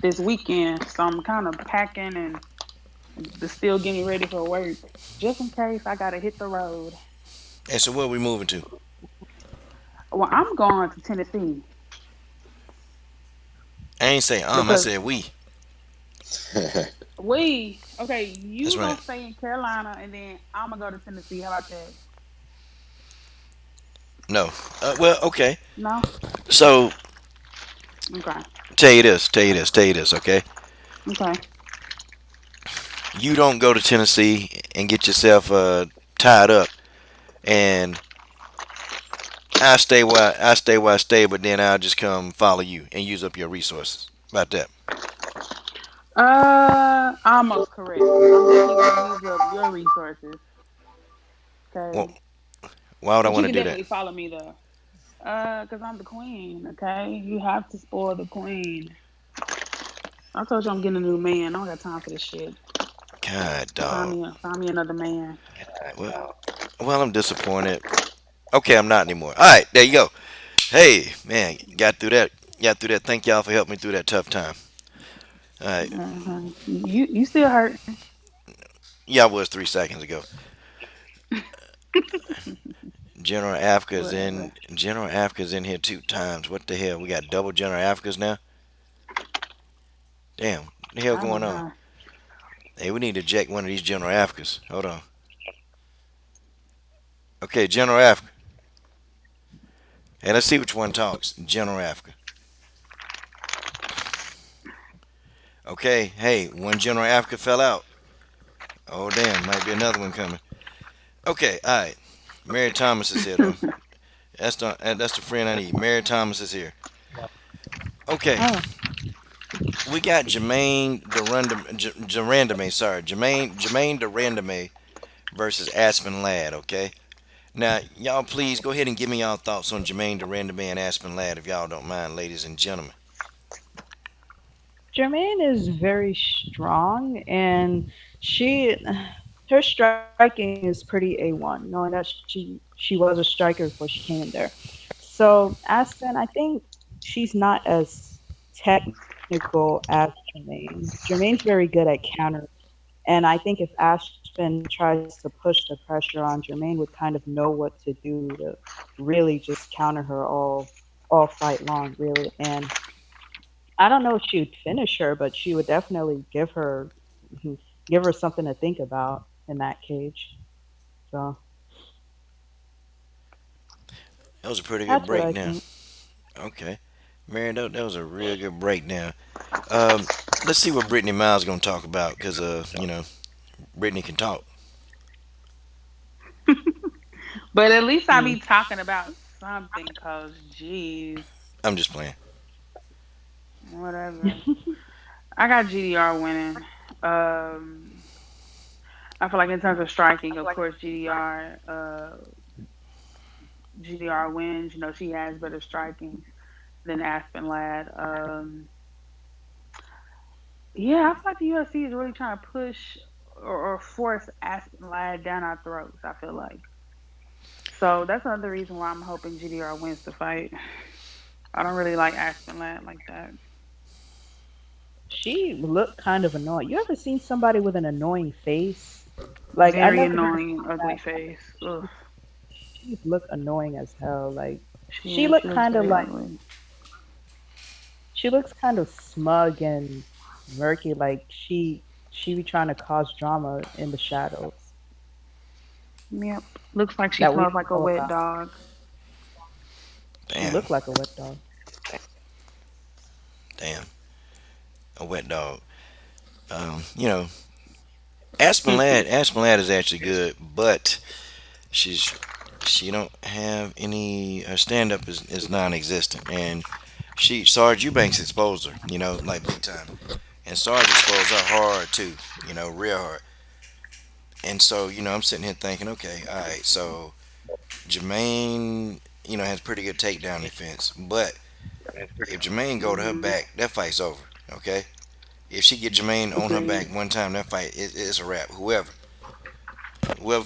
this weekend, so I'm kind of packing and still getting ready for work, just in case I gotta hit the road. Hey, so where we moving to? Well, I'm going to Tennessee I ain't say I because said we. you That's gonna right. stay in Carolina and then I'm gonna go to Tennessee. How about that? No. Well, okay. No? So Okay. tell you this, okay? Okay. You don't go to Tennessee and get yourself tied up, and I stay, but then I'll just come follow you and use up your resources. About that. Almost correct. I'm definitely gonna use up your resources. Well, Okay. why would I But you want to can do that? definitely follow me though. Cause I'm the queen, okay? You have to spoil the queen. I told you I'm getting a new man. I don't got time for this shit. God, dog. Find me another man. Well, I'm disappointed. Okay, I'm not anymore. All right, there you go. Hey, man, got through that. Got through that. Thank y'all for helping me through that tough time. All right. You still hurting? Yeah, I was 3 seconds ago. General Africa's Whatever. in. General Africa's in here 2 times. What the hell? We got double General Africa's now. Damn, what the hell I don't going on? know. Hey, we need to eject one of these General Africas. Hold on. Okay, General Africa. Hey, let's see which one talks. General Africa. Okay, hey, one General Africa fell out. Oh damn, might be another one coming. Okay, all right. Mary Thomas is here though. That's the friend I need. Mary Thomas is here. Okay, Oh, we got Jermaine sorry, Jermaine Durandame versus Aspen Ladd. Okay, now y'all please go ahead and give me y'all thoughts on Jermaine Durandame and Aspen Ladd, if y'all don't mind, ladies and gentlemen. Germaine is very strong, and she, her striking is pretty A1. Knowing that she was a striker before she came there. So Aspen, I think she's not as technical as Jermaine. Jermaine's very good at countering. And I think if Aspen tries to push the pressure on Germaine, would kind of know what to do to really just counter her all fight long, really. And I don't know if she would finish her, but she would definitely give her something to think about in that cage. So That was a pretty good that's what I breakdown. think. Okay, Mary, that was a real good breakdown. Um, let's see what Brittany Miles gonna talk about, cause Brittany can talk. But at least I Mm. be talking about something, cause jeez, I'm just playing. whatever. I got GDR winning. Um, I feel like in terms of striking, of course, GDR wins. You know, she has better striking than Aspen Ladd. Yeah, I feel like the UFC is really trying to push or force Aspen Ladd down our throats. I feel like so that's another reason why I'm hoping GDR wins the fight. I don't really like Aspen Ladd like that. She looked kind of annoying. You ever seen somebody with an annoying face? Like I Very never seen annoying, ugly that. face. Ugh. She looked annoying as hell. Like she She looked looks kind of very like ugly. she looks kind of smug and murky. Like she be trying to cause drama in the shadows Yep. Looks like she that we smells don't like a know wet about. dog. She Damn, looked like a wet dog. damn, a wet dog. You know, Aspen Ladd is actually good, but she's she don't have any. Her stand up is non-existent, and Sarge Eubanks exposed her. Like big time, and Sarge exposed her hard too. Real hard. And so I'm sitting here thinking, okay, all right, so Jermaine, has pretty good takedown defense, but if Jermaine go to her Hmm. back, that fight's over. Okay, if she get Jermaine on her back Agreed. one time, that fight is a wrap. Whoever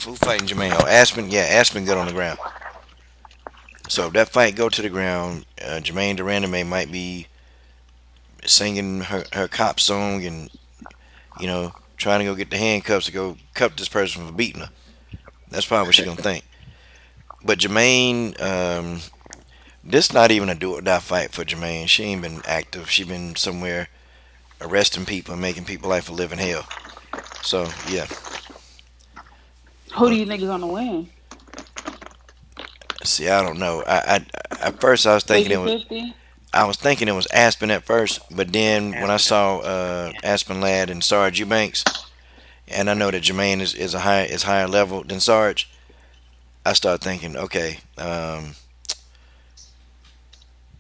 who fighting Jermaine, oh Aspen, yeah, Aspen good on the ground. So if that fight go to the ground, Jermaine Durandame might be singing her cop song and trying to go get the handcuffs to go cuff this person for beating her. That's probably what she gonna think. But Jermaine, this not even a do or die fight for Jermaine. She ain't been active. She been somewhere arresting people and making people life a living hell. So yeah, Who do but you think is gonna win? see, I don't know. At first I was thinking 50-50? it was Aspen at first, but then when I saw Aspen Ladd and Sarge Eubanks, and I know that Jermaine is higher level than Sarge, I started thinking, okay,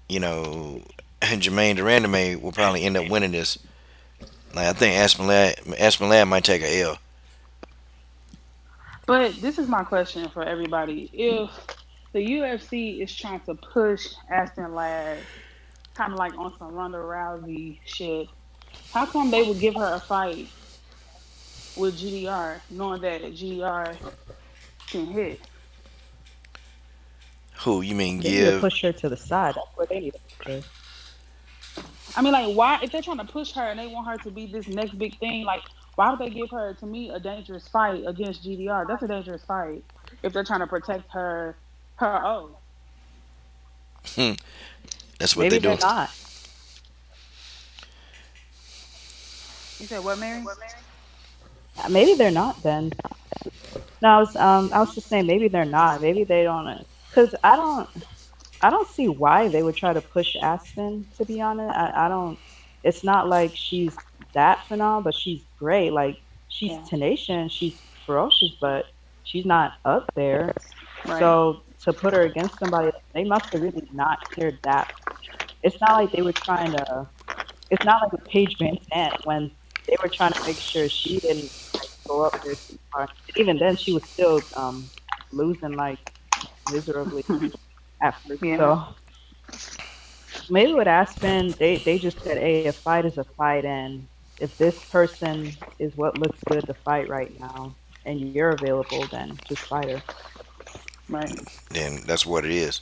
you know, Jermaine Durandame will probably end up winning this. Like I think Aspen Ladd might take a L. But this is my question for everybody. If the UFC is trying to push Aston Ladd kind of like on some Ronda Rousey shit, how come they would give her a fight with GDR knowing that GDR can hit? Who you mean They need to give? push her to the side. That's where they need to push her. I mean, like, why, if they're trying to push her and they want her to be this next big thing, like, why would they give her, to me, a dangerous fight against GDR? That's a dangerous fight if they're trying to protect her, Her oh, That's what they Maybe do. they're not. you said what, Mary? Maybe they're not then. No, I was just saying maybe they're not. Maybe they don't. Because I don't see why they would try to push Aspen. To be honest, I don't. It's not like she's that phenomenal, but she's great. Like she's Yeah, tenacious, she's ferocious, but she's not up there. right. So to put her against somebody, they must have really not cared that much. It's not like they were trying to. It's not like with Paige Van Sant when they were trying to make sure she didn't like go up there too far. And even then, she was still losing like miserably at first. Yeah, So maybe with Aspen, they just said, "Hey, a fight is a fight, and if this person is what looks good to fight right now, and you're available, then just fight her." right. Then that's what it is.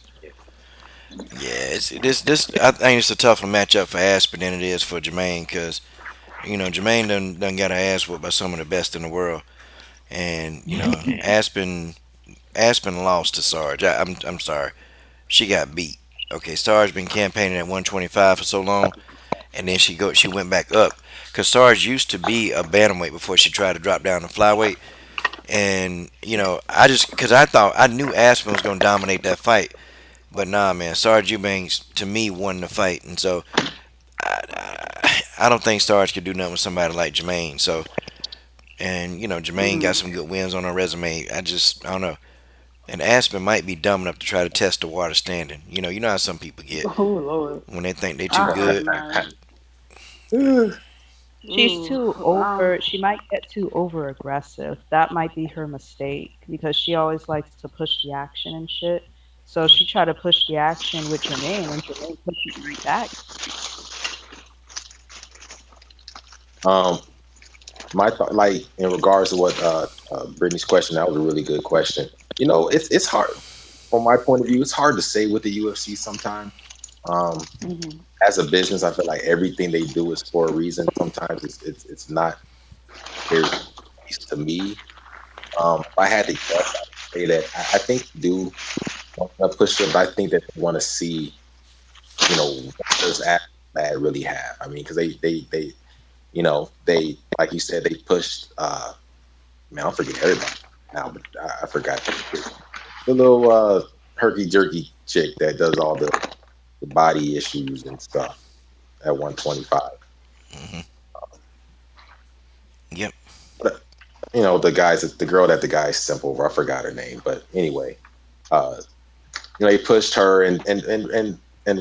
Yeah, this. I think it's a tougher matchup for Aspen than it is for Germaine because Germaine done got her ass whooped by some of the best in the world, and Aspen lost to Sarge. I'm sorry, she got beat. Okay, Sarge been campaigning at 125 for so long, and then she went back up because Sarge used to be a bantamweight before she tried to drop down to flyweight, and I just because I knew Aspen was gonna dominate that fight, but nah, man, Sarge Eubanks to me won the fight, and so I don't think Sarge could do nothing with somebody like Jermaine. So, and Jermaine got Mm. some good wins on her resume. I don't know. And Aspen might be dumb enough to try to test the water standing. You know how some people get Oh Lord, when they think they too I hope good. not. She's Ooh, too over. She might get too over aggressive. That might be her mistake because she always likes to push the action and shit. So she tried to push the action with Jermaine, and Jermaine pushed it right back. Um, my thought, like in regards to what Brittany's question, that was a really good question. It's hard from my point of view. It's hard to say with the UFC sometimes. Um, mm-hmm. as a business, I feel like everything they do is for a reason. Sometimes it's not very nice to me. If I had to guess, I would say that I think they do want to push it, but I think that they want to see, what does that really have? I mean, because they like you said, they pushed. Man, I forget everybody now, but I forgot the little herky jerky chick that does all the body issues and stuff at 125. Hmm. Yep. But the girl that the guy's simple over. I forgot her name, but anyway, uh, they pushed her and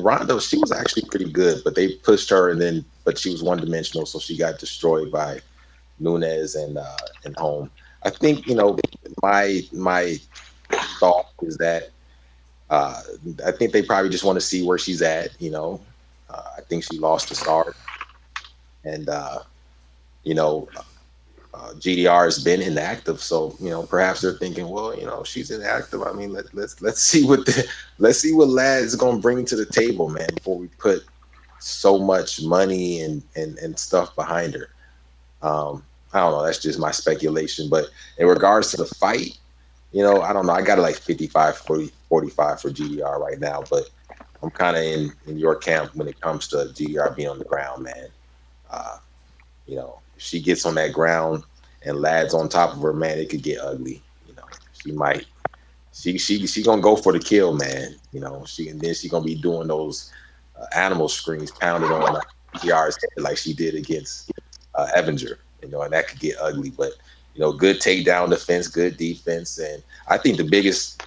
Ronda. She was actually pretty good, but they pushed her but she was one dimensional, so she got destroyed by Nunez and Home. I think my thought is that uh, I think they probably just want to see where she's at. I think she lost to Star, and you know GDR has been inactive, so perhaps they're thinking, well, she's inactive. I mean, let's see let's see what Lad's gonna bring to the table, man, before we put so much money and stuff behind her. I don't know. That's just my speculation. But in regards to the fight, I don't know. I got it like 55, 40, 45 for GDR right now, but I'm kind of in your camp when it comes to GDR being on the ground, man. Uh, if she gets on that ground and Lad's on top of her, man, it could get ugly. She might she gonna go for the kill, man. She and then she gonna be doing those animal screams pounded on GDR's head like she did against Evanger. And that could get ugly. But good takedown defense, good defense, and I think the biggest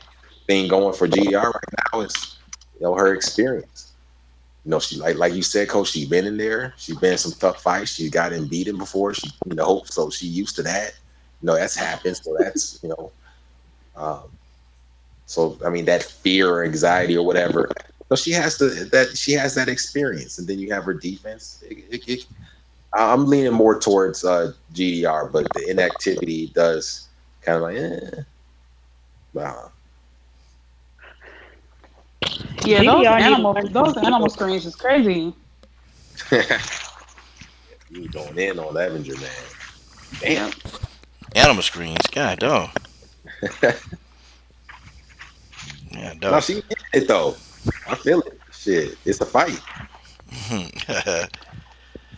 thing going for GDR right now is her experience. She like you said, Coach. She's been in there. She's been in some tough fights. She's gotten beaten before. So she used to that. That's happened. So that's um, so I mean that fear or anxiety or whatever. So she has that experience, and then you have her defense. I'm leaning more towards GDR, but the inactivity does kind of like, uh, Yeah, GDR need to learn some those animal skills. screens is crazy. he was going in on Avenger, man. Damn. Yep. Animal screens. God, dog. Yeah, No, Dog. she getting it though. I feel it. Shit, it's a fight. man,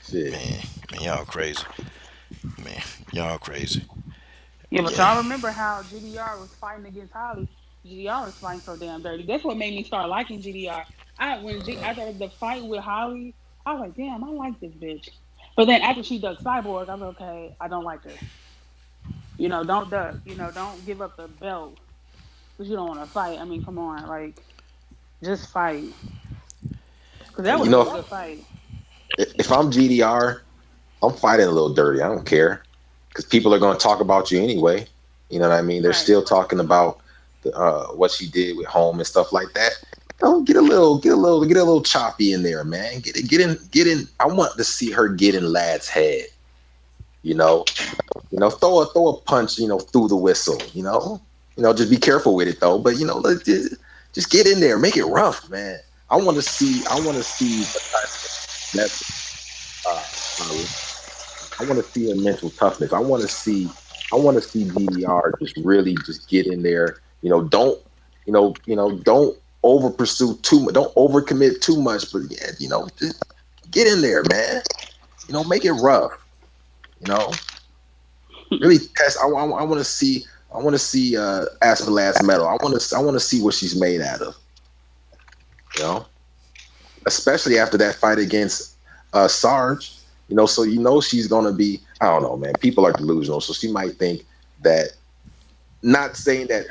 Shit. man, y'all crazy. Man, y'all crazy. Yeah, but Yeah. y'all remember how GDR was fighting against Holly? GDR was fighting so damn dirty. That's what made me start liking GDR. After the fight with Holly, I was like, damn, I like this bitch. But then after she ducked Cyborg, I was like, okay, I don't like her. Don't duck. Don't give up the belt because you don't want to fight. I mean, come on, like just fight because that You would have know, been a good fight. if I'm GDR, I'm fighting a little dirty. I don't care because people are going to talk about you anyway. You know what I mean? They're Right. still talking about what she did with home and stuff like that. Oh, get a little choppy in there, man. Get in. I want to see her get in lad's head. You know, throw a punch. Through the whistle. Just be careful with it though. But just get in there, make it rough, man. I want to see what type of level. I want to see her mental toughness. I want to see DDR just really just get in there. Don't over pursue too much. Don't overcommit too much. But yeah, just get in there, man. Make it rough. You know, really test. I want to see. I want to see Aspen last medal. I want to see what she's made out of. You know, especially after that fight against Sarge. So she's gonna be. I don't know, man. People are delusional, so she might think that. Not saying that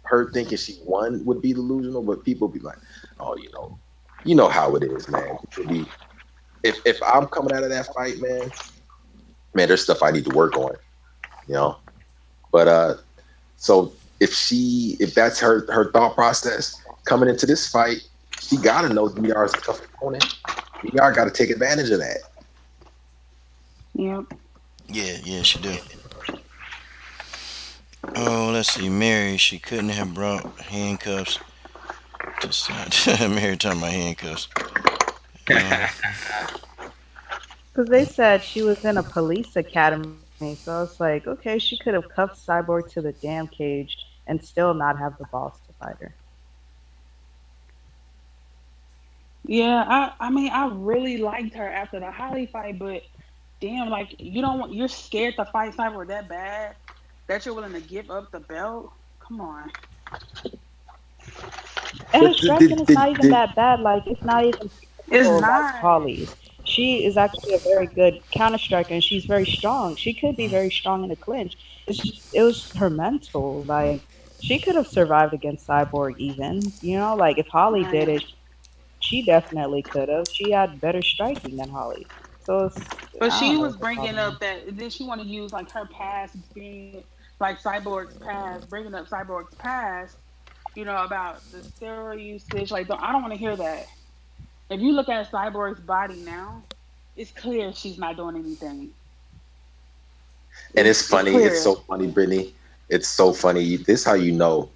her thinking she won would be delusional, but people be like, "Oh, how it is, man." People be if I'm coming out of that fight, man, there's stuff I need to work on, you know. But so if that's her thought process coming into this fight, she gotta know DR is a tough opponent. DR got to take advantage of that. Yep. Yeah, yeah, she do. Oh, let's see. Mary, she couldn't have brought handcuffs to Mary talking about handcuffs. Uh, Because they said she was in a police academy, so I was like, okay, she could have cuffed Cyborg to the damn cage and still not have the balls to fight her. Yeah, I mean I really liked her after the Holly fight, but damn, like you're scared to fight Cyborg that bad that you're willing to give up the belt. Come on. And But her striking is not even that bad. Like, it's not even It's typical like not. Holly's. She is actually a very good counter striker, and she's very strong. She could be very strong in a clinch. It was her mental. Like, she could have survived against Cyborg even. Like if Holly did Right. it, she definitely could have. She had better striking than Holly. So But I she don't know was what the bringing problem up is. that then she want to use like her past experience, like Cyborg's past, bringing up Cyborg's past, about the steroid usage. Like, I don't want to hear that. If you look at Cyborg's body now, it's clear she's not doing anything. and It's it's it's funny. It's clear. so funny, Brittany. It's so funny. This how you know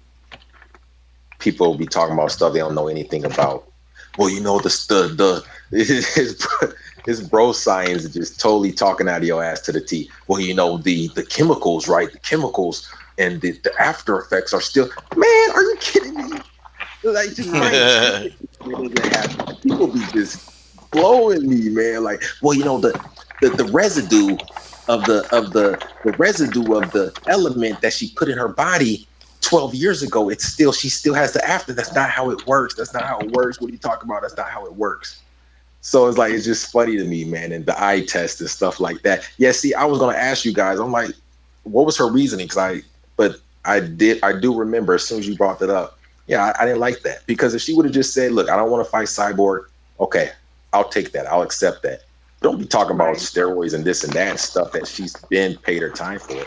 people be talking about stuff they don't know anything about. Well, his his bro science is just totally talking out of your ass to the T. Well, the chemicals, right? The chemicals and the after effects are still. Man, are you kidding me? Like, just No. scientific doesn't happen. People be just blowing me, man. Like, well, the residue of the element that she put in her body 12 years ago, she still has the after. That's not how it works. That's not how it works. What are you talking about? That's not how it works. So it's like it's just funny to me, man, and the eye test and stuff like that. Yeah, see, I was gonna ask you guys. I'm like, what was her reasoning? But I do remember as soon as you brought that up. Yeah, I didn't like that because if she would have just said, "Look, I don't want to fight Cyborg," okay, I'll take that. I'll accept that. Don't be talking about Right. steroids and this and that stuff that she's been paid her time for.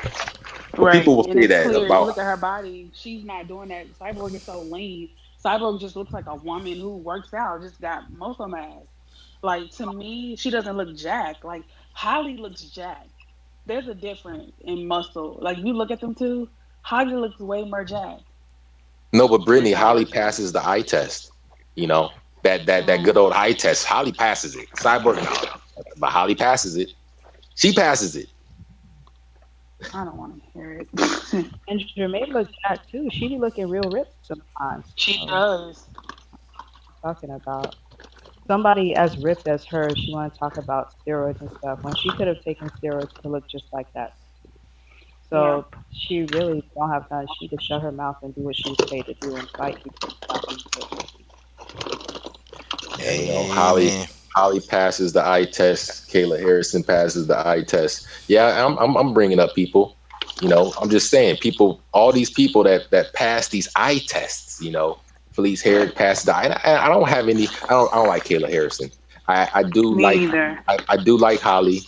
But Right. people will And say it's that clear. You about. look at her body, she's not doing that. Cyborg is so lean. Cyborg just looks like a woman who works out, just got muscle mass. Like, to me, she doesn't look jacked. Like, Holly looks jacked. There's a difference in muscle. Like, you look at them two, Holly looks way more jacked. No, but Brittany, Holly passes the eye test. You know that good Um, old eye test. Holly passes it. Cyborg, no, but Holly passes it. She passes it. I don't want to hear it. And Jermaine look jacked too. She be looking real ripped sometimes. She So does. talking about somebody as ripped as her, she want to talk about steroids and stuff when she could have taken steroids to look just like that. Yeah. So she really don't have none. She need to shut her mouth and do what she was paid to do and fight people and stop being pussy. And Amen. Holly passes the eye test. Kayla Harrison passes the eye test. Yeah, I'm bringing up people. I'm just saying people. All these people that pass these eye tests. Felice Herrick passed the eye. I don't have any. I don't like Kayla Harrison. I do Me like neither. I do like Holly.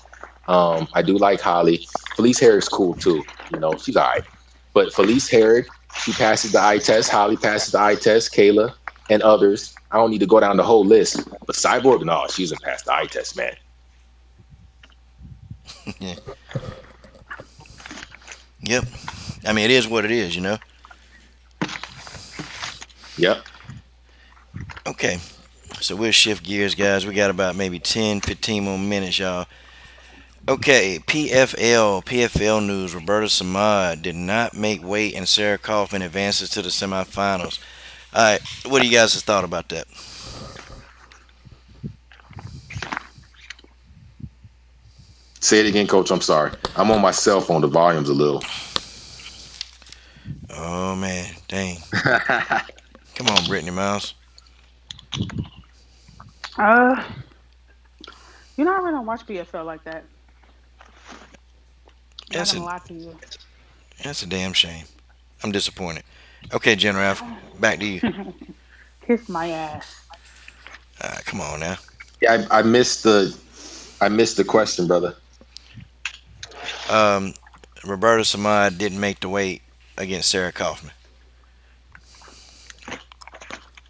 I do like Holly. Felice Herrick's cool too. She's all right. But Felice Herrick, she passes the eye test. Holly passes the eye test. Kayla and others. I don't need to go down the whole list. But Cyborg, no, she doesn't pass the eye test, man. Yeah. Yep. I mean, it is what it is, you know? Yep. Okay. So we'll shift gears, guys. We got about maybe 10, 15 more minutes, y'all. Okay, PFL news. Roberta Samad did not make weight, and Sarah Kaufman advances to the semifinals. All right, what do you guys have thought about that? Say it again, Coach. I'm sorry. I'm on my cell phone. The volume's a little. Oh man, dang! Come on, Brittany Miles. Uh, I really don't watch PFL like that. Not That's gonna a lie to you. that's a damn shame. I'm disappointed. Okay, General Alf, back to you. Kiss my ass. Come on now. Yeah, I missed the question, brother. Um, Roberta Samad didn't make the weight against Sarah Kaufman.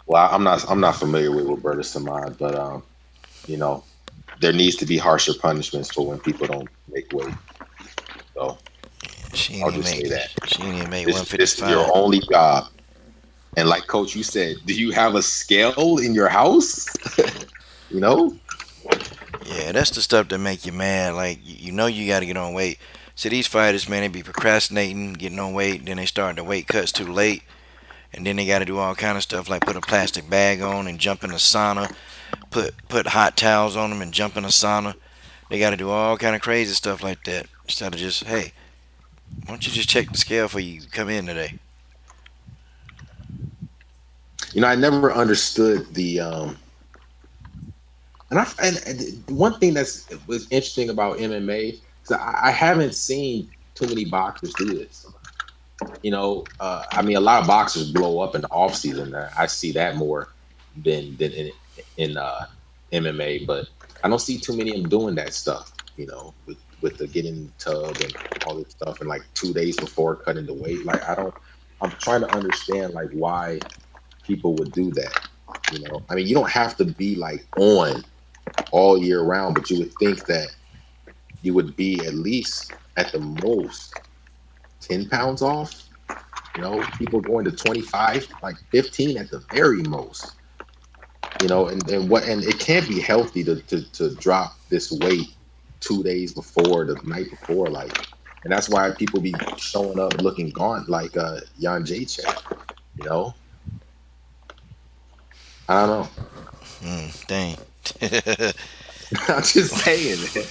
Well, I'm not familiar with Roberta Samad, but you know, there needs to be harsher punishments for when people don't make weight. So She ain't I'll even just make say that she ain't even make this is your 155. only job. And like Coach, you said, do you have a scale in your house? you know, Yeah, that's the stuff that make you mad. Like you know you got to get on weight. See these fighters, man, they be procrastinating, getting on weight, then they start the weight cuts too late, and then they got to do all kind of stuff like put a plastic bag on and jump in the sauna, put hot towels on them and jump in the sauna. They got to do all kind of crazy stuff like that instead of just hey, why don't you just check the scale before you come in today? I never understood the and one thing that's was interesting about MMA is I haven't seen too many boxers do this. I mean, a lot of boxers blow up in the off season. I see that more than in MMA, but I don't see too many of them doing that stuff. With the getting in the tub and all this stuff, and like 2 days before cutting the weight. Like I don't. I'm trying to understand like why people would do that. I mean, you don't have to be like on all year round, but you would think that you would be at least at the most 10 pounds off. People going to 25, like 15 at the very most. And it can't be healthy to drop this weight 2 days before, the night before, like, and that's why people be showing up looking gaunt like Jan Jacek. You know, I don't know. Dang. I'm just saying, man.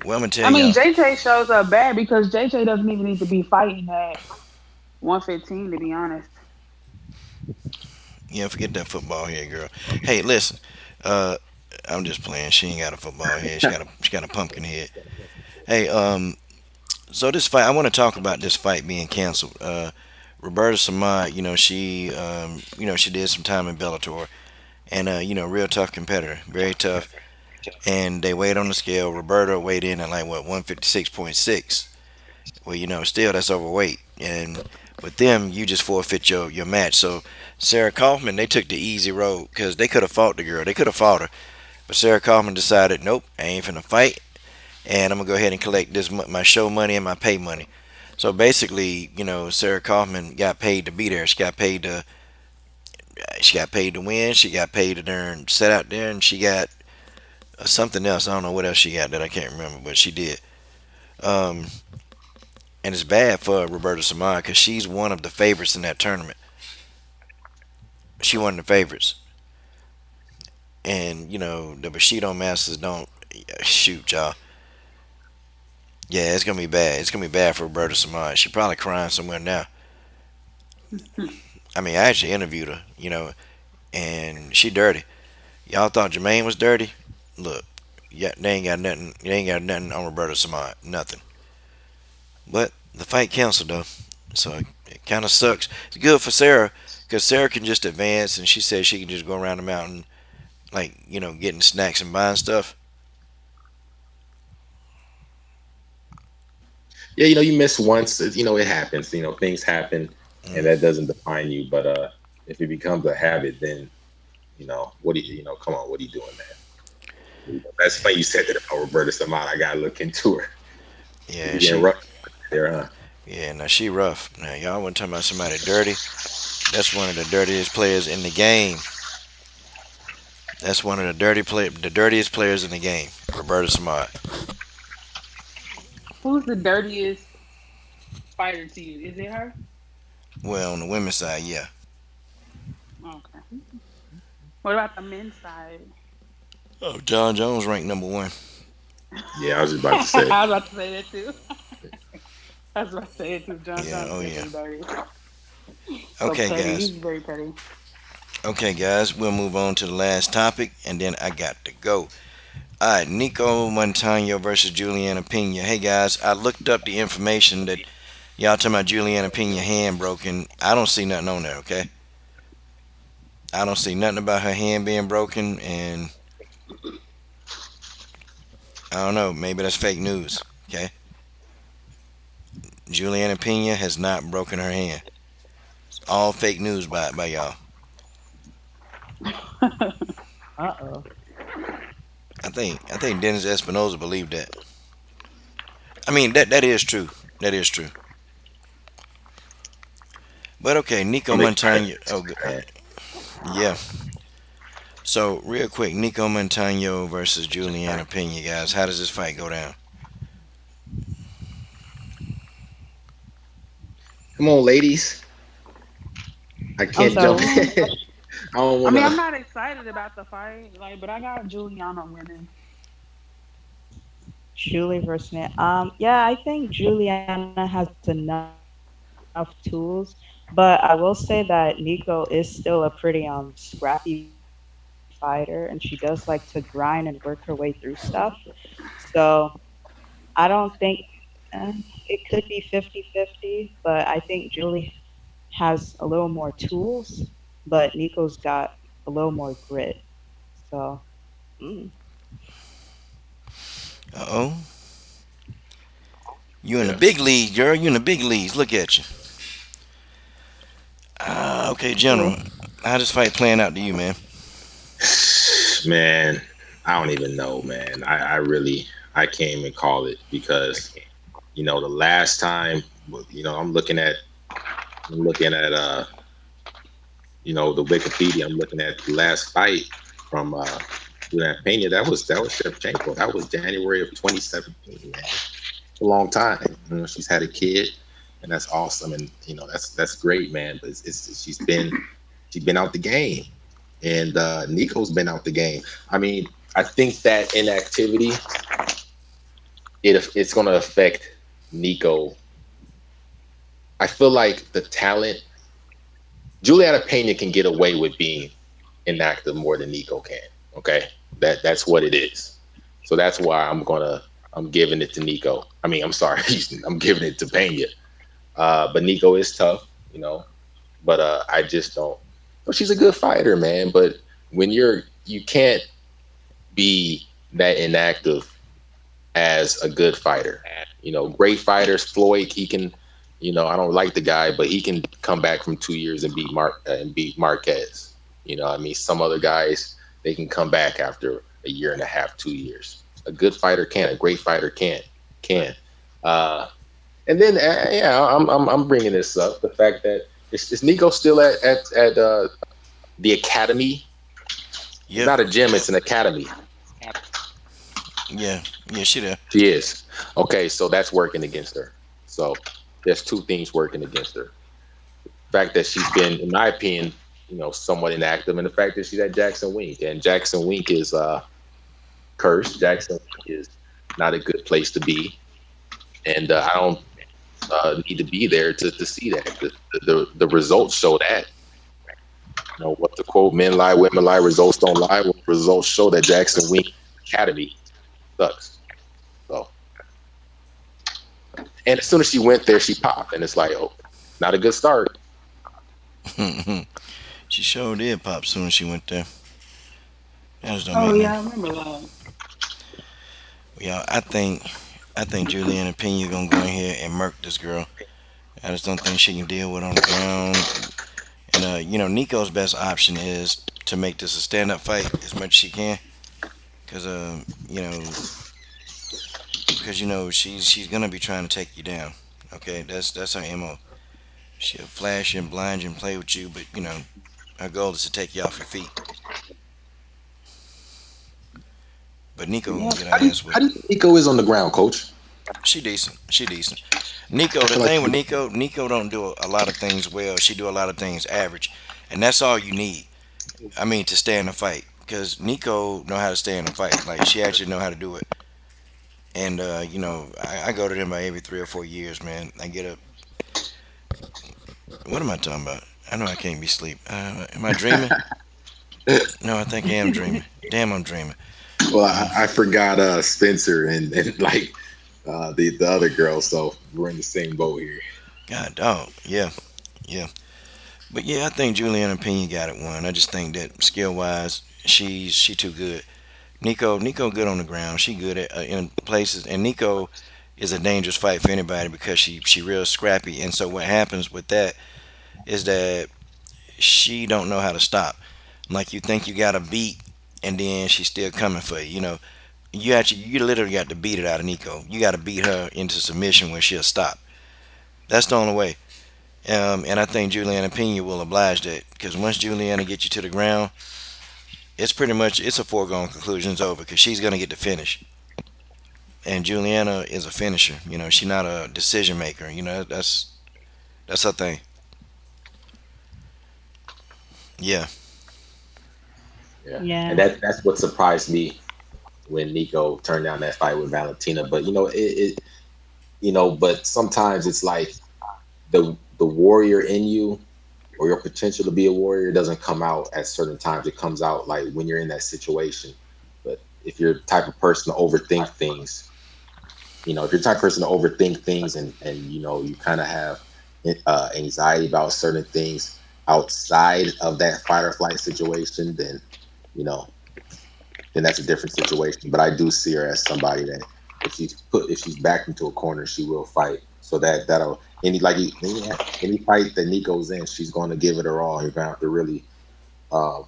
Well, I'm gonna tell I mean, y'all. JJ shows up bad because JJ doesn't even need to be fighting at 115 to be honest. Yeah, forget that football head girl. Hey, listen. Uh, I'm just playing. She ain't got a football head. She got a pumpkin head. Hey, so this fight, I want to talk about this fight being canceled. Roberta Samad, she did some time in Bellator, and real tough competitor, very tough. And they weighed on the scale. Roberta weighed in at like what 156.6. Well, still that's overweight, and with them, you just forfeit your match. So Sarah Kaufman, they took the easy road because they could have fought the girl. They could have fought her, but Sarah Kaufman decided, nope, I ain't finna fight, and I'm gonna go ahead and collect my show money and my pay money. So basically, Sarah Kaufman got paid to be there. She got paid to win. She got paid to turn set out there, and she got something else. I don't know what else she got that I can't remember, but she did. Um, and it's bad for Roberta Samad because she's one of the favorites in that tournament. She one of the favorites, and the Bushido Masters don't shoot y'all. Yeah, it's gonna be bad. It's gonna be bad for Roberta Samad. She probably crying somewhere now. I mean, I actually interviewed her, and she dirty. Y'all thought Germaine was dirty? Look, yeah, they ain't got nothing. They ain't got nothing on Roberta Samad. Nothing. But the fight canceled though, so it kind of sucks. It's good for Sarah because Sarah can just advance, and she said she can just go around the mountain, like getting snacks and buying stuff. Yeah, you miss once. It happens. Things happen, and Mm. that doesn't define you. But if it becomes a habit, then what do you? Come on, what are you doing, man? That's funny you said that about Roberta Samad. I gotta look into her. She Yeah, be getting she. rough there, huh? Yeah, now she rough. Now y'all want to talk about somebody dirty? That's one of the dirtiest players in the game. That's one of the dirtiest players in the game, Roberta Samad. Who's the dirtiest fighter to you? Is it her? Well, on the women's side, yeah. Okay. What about the men's side? Oh, John Jones ranked number one. Yeah, I was just about to say. I was about to say that too. I was about to say it too. John Yeah, John's oh yeah. definitely dirty. So Okay, petty. guys. He's very petty. Okay, guys. We'll move on to the last topic, and then I got to go. All right, Nico Montano versus Juliana Pena. Hey guys, I looked up the information that y'all talking about Juliana Pena hand broken. I don't see nothing on there. Okay, I don't see nothing about her hand being broken, and I don't know. Maybe that's fake news. Okay, Juliana Pena has not broken her hand. It's all fake news by y'all. Uh-oh. I think Dennis Espinoza believed that. I mean that is true. That is true. But okay, Nico I'm excited, Montano. Oh, man. yeah. So real quick, Nico Montano versus Juliana Pena, guys. How does this fight go down? Come on, ladies. I I'm can't sorry, jump what was the in. question? I don't I mean, wanna. I'm not excited about the fight, like, but I got Juliana winning. Julie versus yeah, I think Juliana has enough tools, but I will say that Nico is still a pretty scrappy fighter, and she does like to grind and work her way through stuff. So I don't think it could be 50-50, but I think Julie has a little more tools, but Nico's got a little more grit. So, mm, Uh oh, you in the Yeah, big league, girl. You in the big leagues. Look at you. Ah, okay, true. General. How this fight playing out to you, man? man. I don't even know, man. I really I can't even call it because the last time I'm looking at the Wikipedia. I'm looking at the last fight from Julian Pena. That was Shevchenko. That was January of 2017. Man, it's a long time. She's had a kid, and that's awesome. And that's great, man. But she's been out the game, and Nico's been out the game. I mean, I think that inactivity it's going to affect Nico. I feel like the talent Juliana Pena can get away with being inactive more than Nico can. Okay, that's what it is. So that's why I'm giving it to Nico. I mean, I'm sorry, I'm giving it to Pena. But Nico is tough, But I just don't. Well, she's a good fighter, man. But when you can't be that inactive as a good fighter. Great fighters. Floyd, he can. I don't like the guy, but he can come back from 2 years and beat Marquez. I mean, some other guys they can come back after a year and a half, 2 years. A good fighter can. A great fighter can. Uh, and then yeah, I'm bringing this up. The fact that is Nico still at the academy? It's Yep. not a gym; it's an academy. Yeah. Yeah. She there. She is. Okay, so that's working against her. So there's two things working against her. The fact that she's been, in my opinion, somewhat inactive, and the fact that she's at Jackson Wink, and Jackson Wink is cursed. Jackson Wink is not a good place to be, and I don't need to be there to see that. The results show that. What the quote, men lie, women lie, results don't lie. Well, results show that Jackson Wink Academy sucks. So, and as soon as she went there, she popped, and it's like, oh, not a good start. She sure did pop soon as she went there. That just don't Oh make no. yeah, I remember that. Yeah, I think Juliana Pena gonna go in here and murk this girl. I just don't think she can deal with it on the ground. And Nico's best option is to make this a stand-up fight as much as she can, cause you know, because she's gonna be trying to take you down. Okay, that's her mo. She'll flash and blind you and play with you, but her goal is to take you off your feet. But Nico Yeah. gonna get her ass How do whipped. you think Nico is on the ground, Coach? She decent. She decent. Nico, I the feel like thing with Nico don't do a lot of things well. She do a lot of things average, and that's all you need. I mean, to stay in the fight, because Nico know how to stay in the fight. Like she actually know how to do it. And I go to them by every 3 or 4 years, man. I get up. What am I talking about? I know I can't be asleep. Am I dreaming? No, I think I am dreaming. Damn, I'm dreaming. Well, Uh, I forgot Spencer and like the other girl, so we're in the same boat here. God, dog. Yeah, yeah. But yeah, I think Juliana Pena got it one. I just think that skill wise, she too good. Nico good on the ground. She good at in places, and Nico is a dangerous fight for anybody because she real scrappy. And so what happens with that is that she don't know how to stop. Like you think you got a beat, and then she's still coming for you. You literally got to beat it out of Nico. You got to beat her into submission where she'll stop. That's the only way. And I think Juliana Pena will oblige that because once Juliana gets you to the ground, it's pretty much it's a foregone conclusion. It's over because she's gonna get the finish. And Juliana is a finisher. She's not a decision maker. That's her thing. Yeah. Yeah, and Yeah. that's what surprised me when Nico turned down that fight with Valentina. But but sometimes it's like the warrior in you or your potential to be a warrior doesn't come out at certain times. It comes out like when you're in that situation. But if you're the type of person to overthink things, if you're the type of person to overthink things and you kind of have anxiety about certain things outside of that fight or flight situation, you know, then that's a different situation. But I do see her as somebody that if she's backed into a corner, she will fight. So that'll any fight that Nico's in, she's going to give it her all. You're going to have to really uh,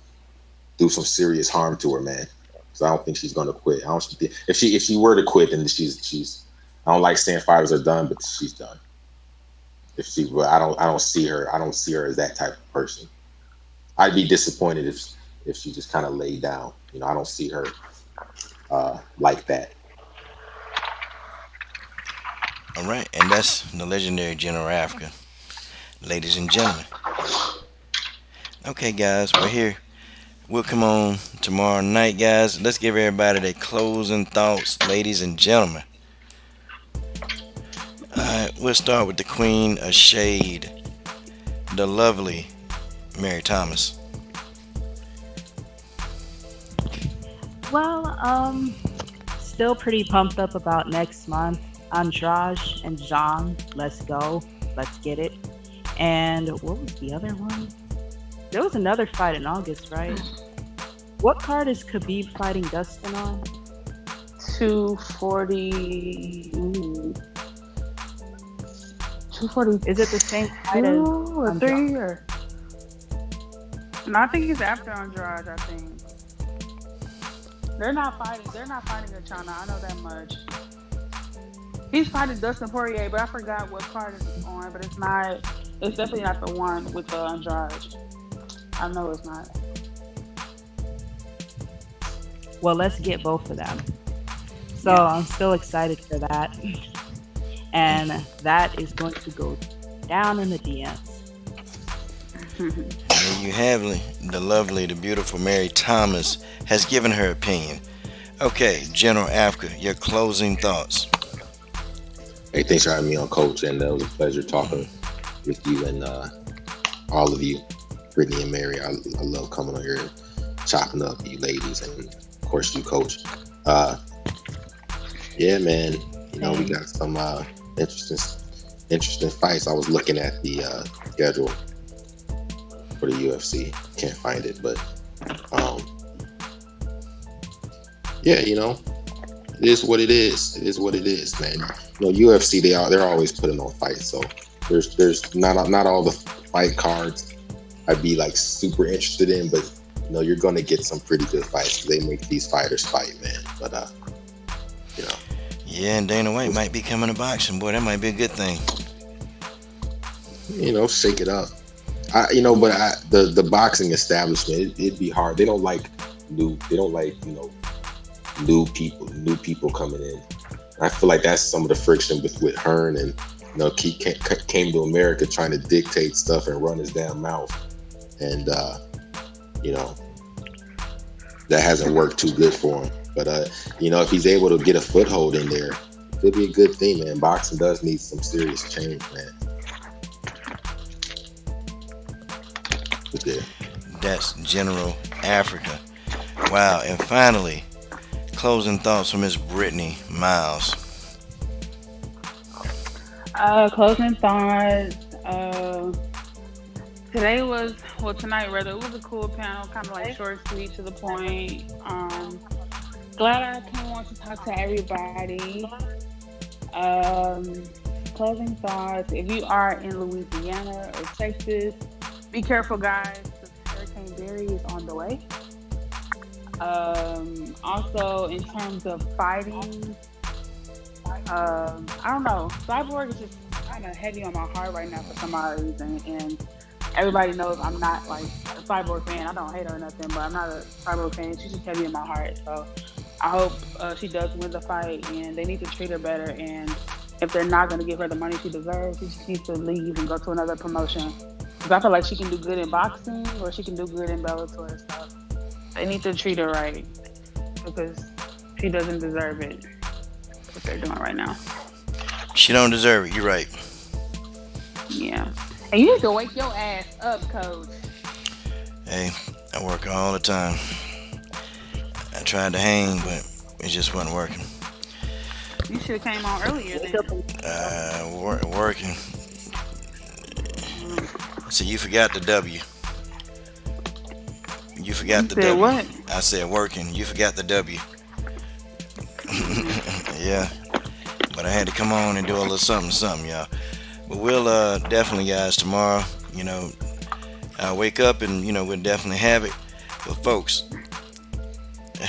do some serious harm to her, man. So I don't think she's going to quit. I don't. If she were to quit, then she's. I don't like saying fighters are done, but she's done. If she, well, I don't see her. I don't see her as that type of person. I'd be disappointed if she just kind of laid down. I don't see her like that. All right, and that's the legendary General Africa, ladies and gentlemen. Okay, guys, we're here. We'll come on tomorrow night, guys. Let's give everybody their closing thoughts, ladies and gentlemen. All right, we'll start with the Queen of Shade, the lovely Mary Thomas. Well, still pretty pumped up about next month. Andrade and Jean, let's go. Let's get it. And what was the other one? There was another fight in August, right? What card is Khabib fighting Dustin on? 240. 242 Is it the same fight as or Andrade? 3 or no, I think he's after Andrade, I think. They're not fighting. They're not fighting Achana. I know that much. He's fighting Dustin Poirier, but I forgot what card it's on. But it's not. It's definitely not the one with Andrade. I know it's not. Well, let's get both of them. So Yeah. I'm still excited for that. and that is going to go down in the DMs. There you have it. The lovely, the beautiful Mary Thomas has given her opinion. Okay, General Africa, your closing thoughts. Hey, thanks for having me on, Coach, and it was a pleasure talking with you and all of you, Brittany and Mary. I love coming on here and chopping up you ladies, and of course you, Coach. Yeah, man. We got some interesting fights. I was looking at the schedule for the UFC. Can't find it, but yeah, it is what it is. It is what it is, man. UFC, they're always putting on fights. So there's not all the fight cards I'd be like super interested in, but you're gonna get some pretty good fights. They make these fighters fight, man. But Yeah, and Dana White might be coming to boxing. Boy, that might be a good thing. Shake it up. The boxing establishment, it'd be hard. They don't like new people coming in. I feel like that's some of the friction with Hearn, and he came to America trying to dictate stuff and run his damn mouth, and that hasn't worked too good for him. But if he's able to get a foothold in there, it'd be a good thing, man. Boxing does need some serious change, man. But yeah. That's General Africa. Wow, and finally, closing thoughts from Miss Brittany Miles. Closing thoughts. Tonight rather, it was a cool panel, kind of like short, sweet, to the point. Glad I came on to talk to everybody. Closing thoughts. If you are in Louisiana or Texas, be careful, guys, because Hurricane Barry is on the way. Also, in terms of fighting, I don't know. Cyborg is just kind of heavy on my heart right now for some odd reason, and everybody knows I'm not like a Cyborg fan. I don't hate her or nothing, but I'm not a Cyborg fan. She's just heavy in my heart. So I hope she does win the fight, and they need to treat her better. And if they're not going to give her the money she deserves, she just needs to leave and go to another promotion. Because I feel like she can do good in boxing, or she can do good in Bellator. So they need to treat her right, because she doesn't deserve it, what they're doing right now. She don't deserve it. You're right. Yeah. And you need to wake your ass up, Coach. Hey, I work all the time. I tried to hang, but it just wasn't working. You should have came on earlier then. Working. So you forgot the W. You forgot the said W. What? I said working. You forgot the W. Yeah. But I had to come on and do a little something, y'all. But we'll definitely, guys, tomorrow, wake up and, we'll definitely have it. But folks,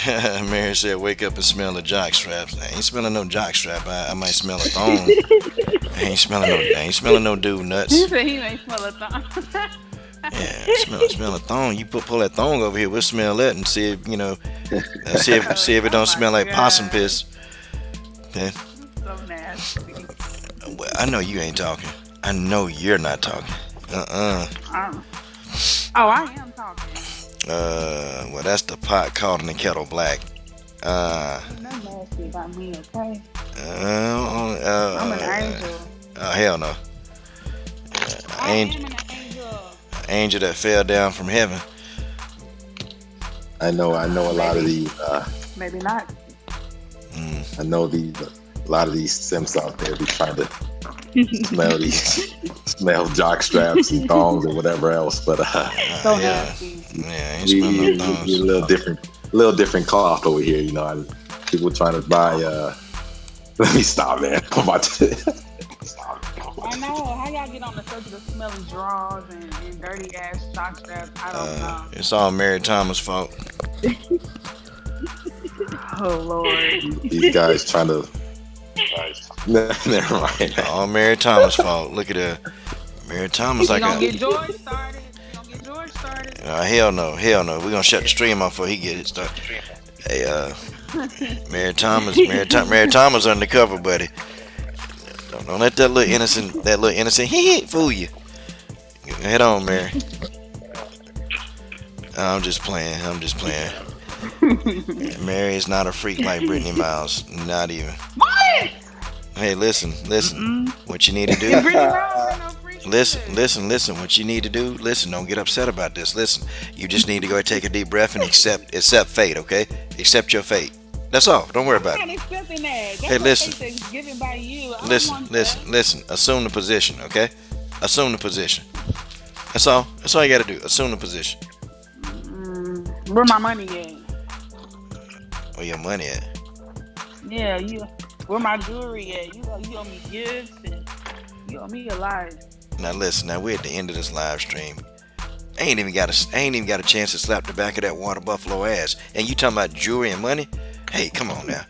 Mary said, wake up and smell the jock straps. I ain't smelling no jock strap. I might smell a thong. I ain't smelling no dude nuts. He said he may smell a thong. Yeah, smell a thong. You pull that thong over here, we'll smell that and see if, see if it don't smell like possum piss. Okay. So nasty. Well, I know you ain't talking. I know you're not talking. Oh, I am talking. Well, that's the pot caught in the kettle black. No nasty about me, okay? I'm an angel. Hell no. I am an angel. Angel that fell down from heaven. I know a lot of these. Maybe not. I know a lot of these simps out there be trying to smell jock straps and thongs and whatever else, but So nasty. Yeah, I ain't smelling no thongs. a little different cloth over here. People trying to buy. Let me stop, man. I'm about to. I know. How y'all get on the subject of smelling drawers and dirty ass jock straps? I don't know. It's all Mary Thomas' fault. Oh Lord. These guys trying to. Never mind. All Mary Thomas' fault. Look at her. Mary Thomas You like gonna a. get George started? Hell no. We're gonna shut the stream off before he get it started. Hey, Mary Thomas undercover, buddy. Don't let that little innocent fool you. Head on, Mary. I'm just playing. I'm just playing. Mary is not a freak like Brittany Miles. Not even. What? Hey, listen. Mm-mm. What you need to And do. Brittany Miles ain't no freak either. Listen. What you need to do. Listen. Don't get upset about this. Listen. You just need to go and take a deep breath and accept fate. Okay? Accept your fate. That's all. Don't worry about I'm it. not accepting that. That's Hey, a listen. fate that's given by you. I don't Listen. want that. Listen. Assume the position. Okay? Assume the position. That's all. That's all you got to do. Assume the position. Where my money at? Where your money at? Yeah, you. Where my jewelry at? You owe me gifts and you owe me a life. Now listen. Now we're at the end of this live stream. I ain't even got a chance to slap the back of that water buffalo ass. And you talking about jewelry and money? Hey, come on now.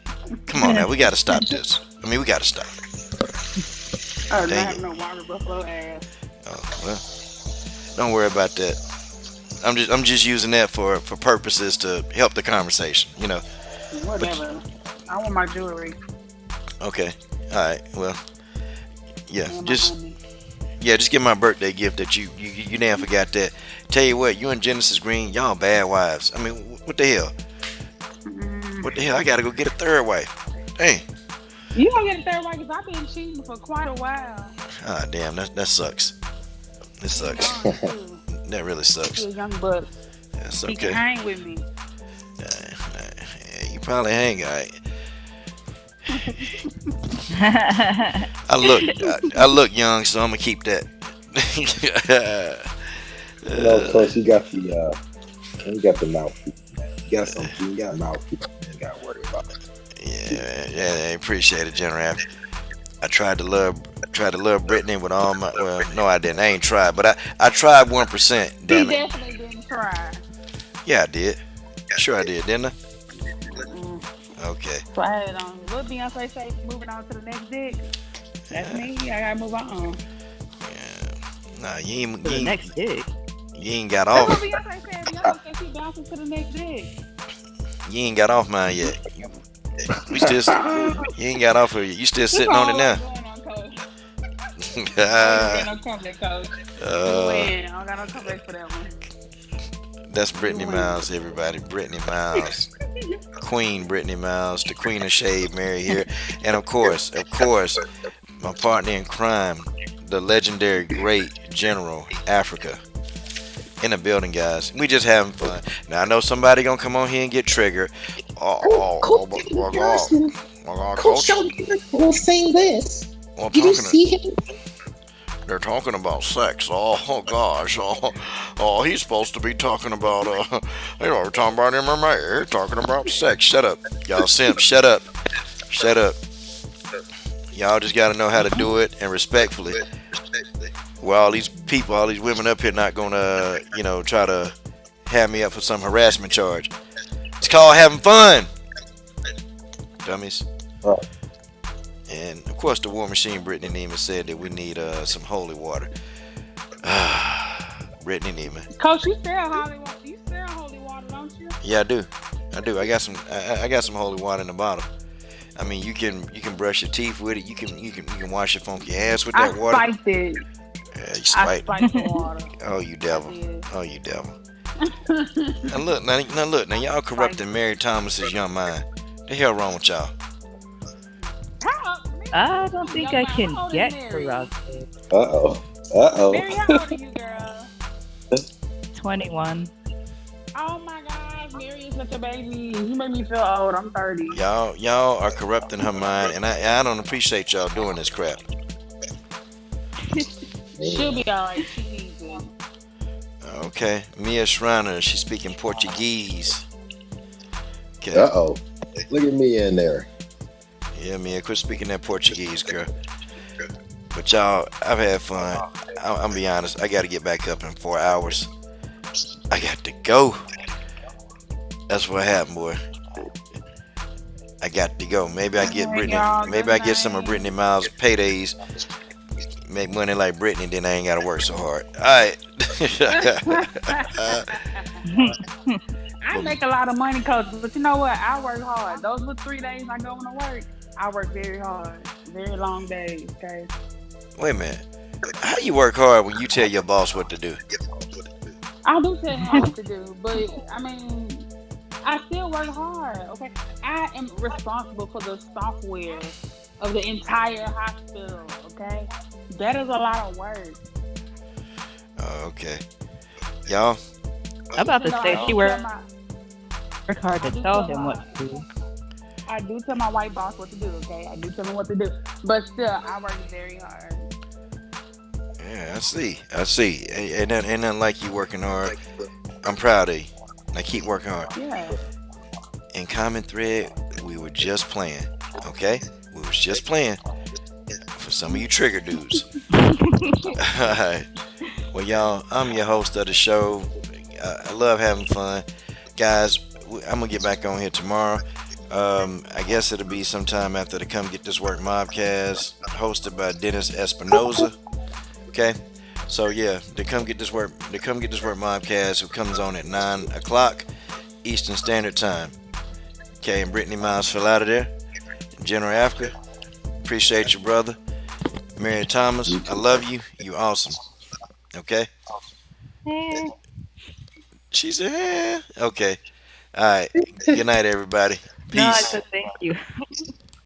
Come on now. We got to stop this. I mean, we got to stop. I don't Dang have it. no water buffalo ass. Oh well. Don't worry about that. I'm just using that for purposes to help the conversation. You know. Whatever. I want my jewelry. Okay. All right. Well. Yeah. And my Just money. just give my birthday gift that you damn forgot that. Tell you what, you and Genesis Green, y'all bad wives. I mean, what the hell? What the hell? I gotta go get a third wife. Dang. You gonna get a third wife because I've been cheating for quite a while. Ah, damn. That sucks. It sucks. That really sucks. You a young buck. That's He can okay. hang with me. Yeah, you probably hang all right. I look young, so I'm gonna keep that. You know, of course, you got the mouthpiece, man. You got mouthpiece. You ain't got to worry about it. I appreciate it, General. I tried to love Brittany with all my. Well, no, I didn't. I ain't tried, but I tried 1%. He Damn it. definitely didn't try. Yeah, I did. Sure, I did, didn't I? Mm-mm. Okay. So I had what Beyonce say, moving on to the next dick. That's me. I gotta move on. Nah, you For the next dick. ain't got That's what off. Beyonce said. Beyonce said she bouncing to the next dick. You ain't got off mine yet. We still. You ain't got off of it. You still sitting on it now. Going on, coach. I ain't got no comeback, coach. You win. I don't got no comeback for that one. That's Brittany Miles, everybody. Brittany Miles. Queen Brittany Miles, the Queen of Shade, Mary here. And of course, my partner in crime, the legendary great General Africa. In the building, guys. We just having fun. Now I know somebody gonna come on here and get triggered. Coach Sheldon will say this. Well, Did you see him? they're talking about sex. Oh gosh. Oh, he's supposed to be talking about we're talking about MMA. They're talking about sex. Shut up, y'all simps. Shut up. Y'all just gotta know how to do it and respectfully. Well, all these people, all these women up here not gonna, try to have me up for some harassment charge. It's called having fun. Dummies. Right. And of course the War Machine Brittany Neiman said that we need some holy water. Brittany Neiman. Coach, you sell Hollywood. You sell holy water, don't you? Yeah, I do. I got some. I got some holy water in the bottle. I mean, you can brush your teeth with it. You can wash your funky ass with that water. I spiked it. Yeah, you I spiked. spiked the water. Oh, you devil. did. Oh, you devil. Now y'all corrupting Mary Thomas's young mind. The hell wrong with y'all? How? I don't think I can How old is get Mary? corrupted. Mary, how old are you, girl? 21. Oh my gosh, Mary is such a baby. You make me feel old. I'm 30. Y'all are corrupting her mind, and I don't appreciate y'all doing this crap. She'll be alright. She needs it. Okay, Mia Schreiner, she's speaking Portuguese. Okay. Look at me in there. Yeah, Mia, quit speaking that Portuguese, girl. But y'all, I've had fun. I'm be honest, I got to get back up in 4 hours. I got to go. That's what happened, boy. I got to go. Maybe I get Brittany. Maybe I get some of Brittany Miles' paydays. Make money like Brittany, then I ain't gotta work so hard. All right. I make a lot of money, coach, but you know what? I work hard. Those little 3 days I go into work, I work very hard. Very long days. Okay. Wait a minute. How you work hard when you tell your boss what to do? I do tell him what to do, but I mean, I still work hard. Okay. I am responsible for the software of the entire hospital. Okay. That is a lot of work. Oh, okay. Y'all, I'm about Even to though say I she do tell worked my, hard I to do tell tell him my, what to do. I do tell my white boss what to do. Okay. I do tell him what to do, but still, I work very hard. yeah, I see. I see. Ain't nothing like you working hard. I'm proud of you. Now keep working hard. Yeah. In common thread, we were just playing. Okay? We was just playing for some of you trigger dudes. Alright. Well, y'all, I'm your host of the show. I love having fun. Guys, I'm going to get back on here tomorrow. I guess it'll be sometime after the Come Get This Work mobcast, hosted by Dennis Espinoza. Okay? So yeah, the Come Get This Work mobcast who comes on at 9 o'clock Eastern Standard Time. Okay, and Brittany Miles fell out of there. General Africa, appreciate you, brother. Mary Thomas, You I too. love you. You awesome. Okay? Eh. She said, okay. All right. Good night, everybody. No, I Peace. said thank you.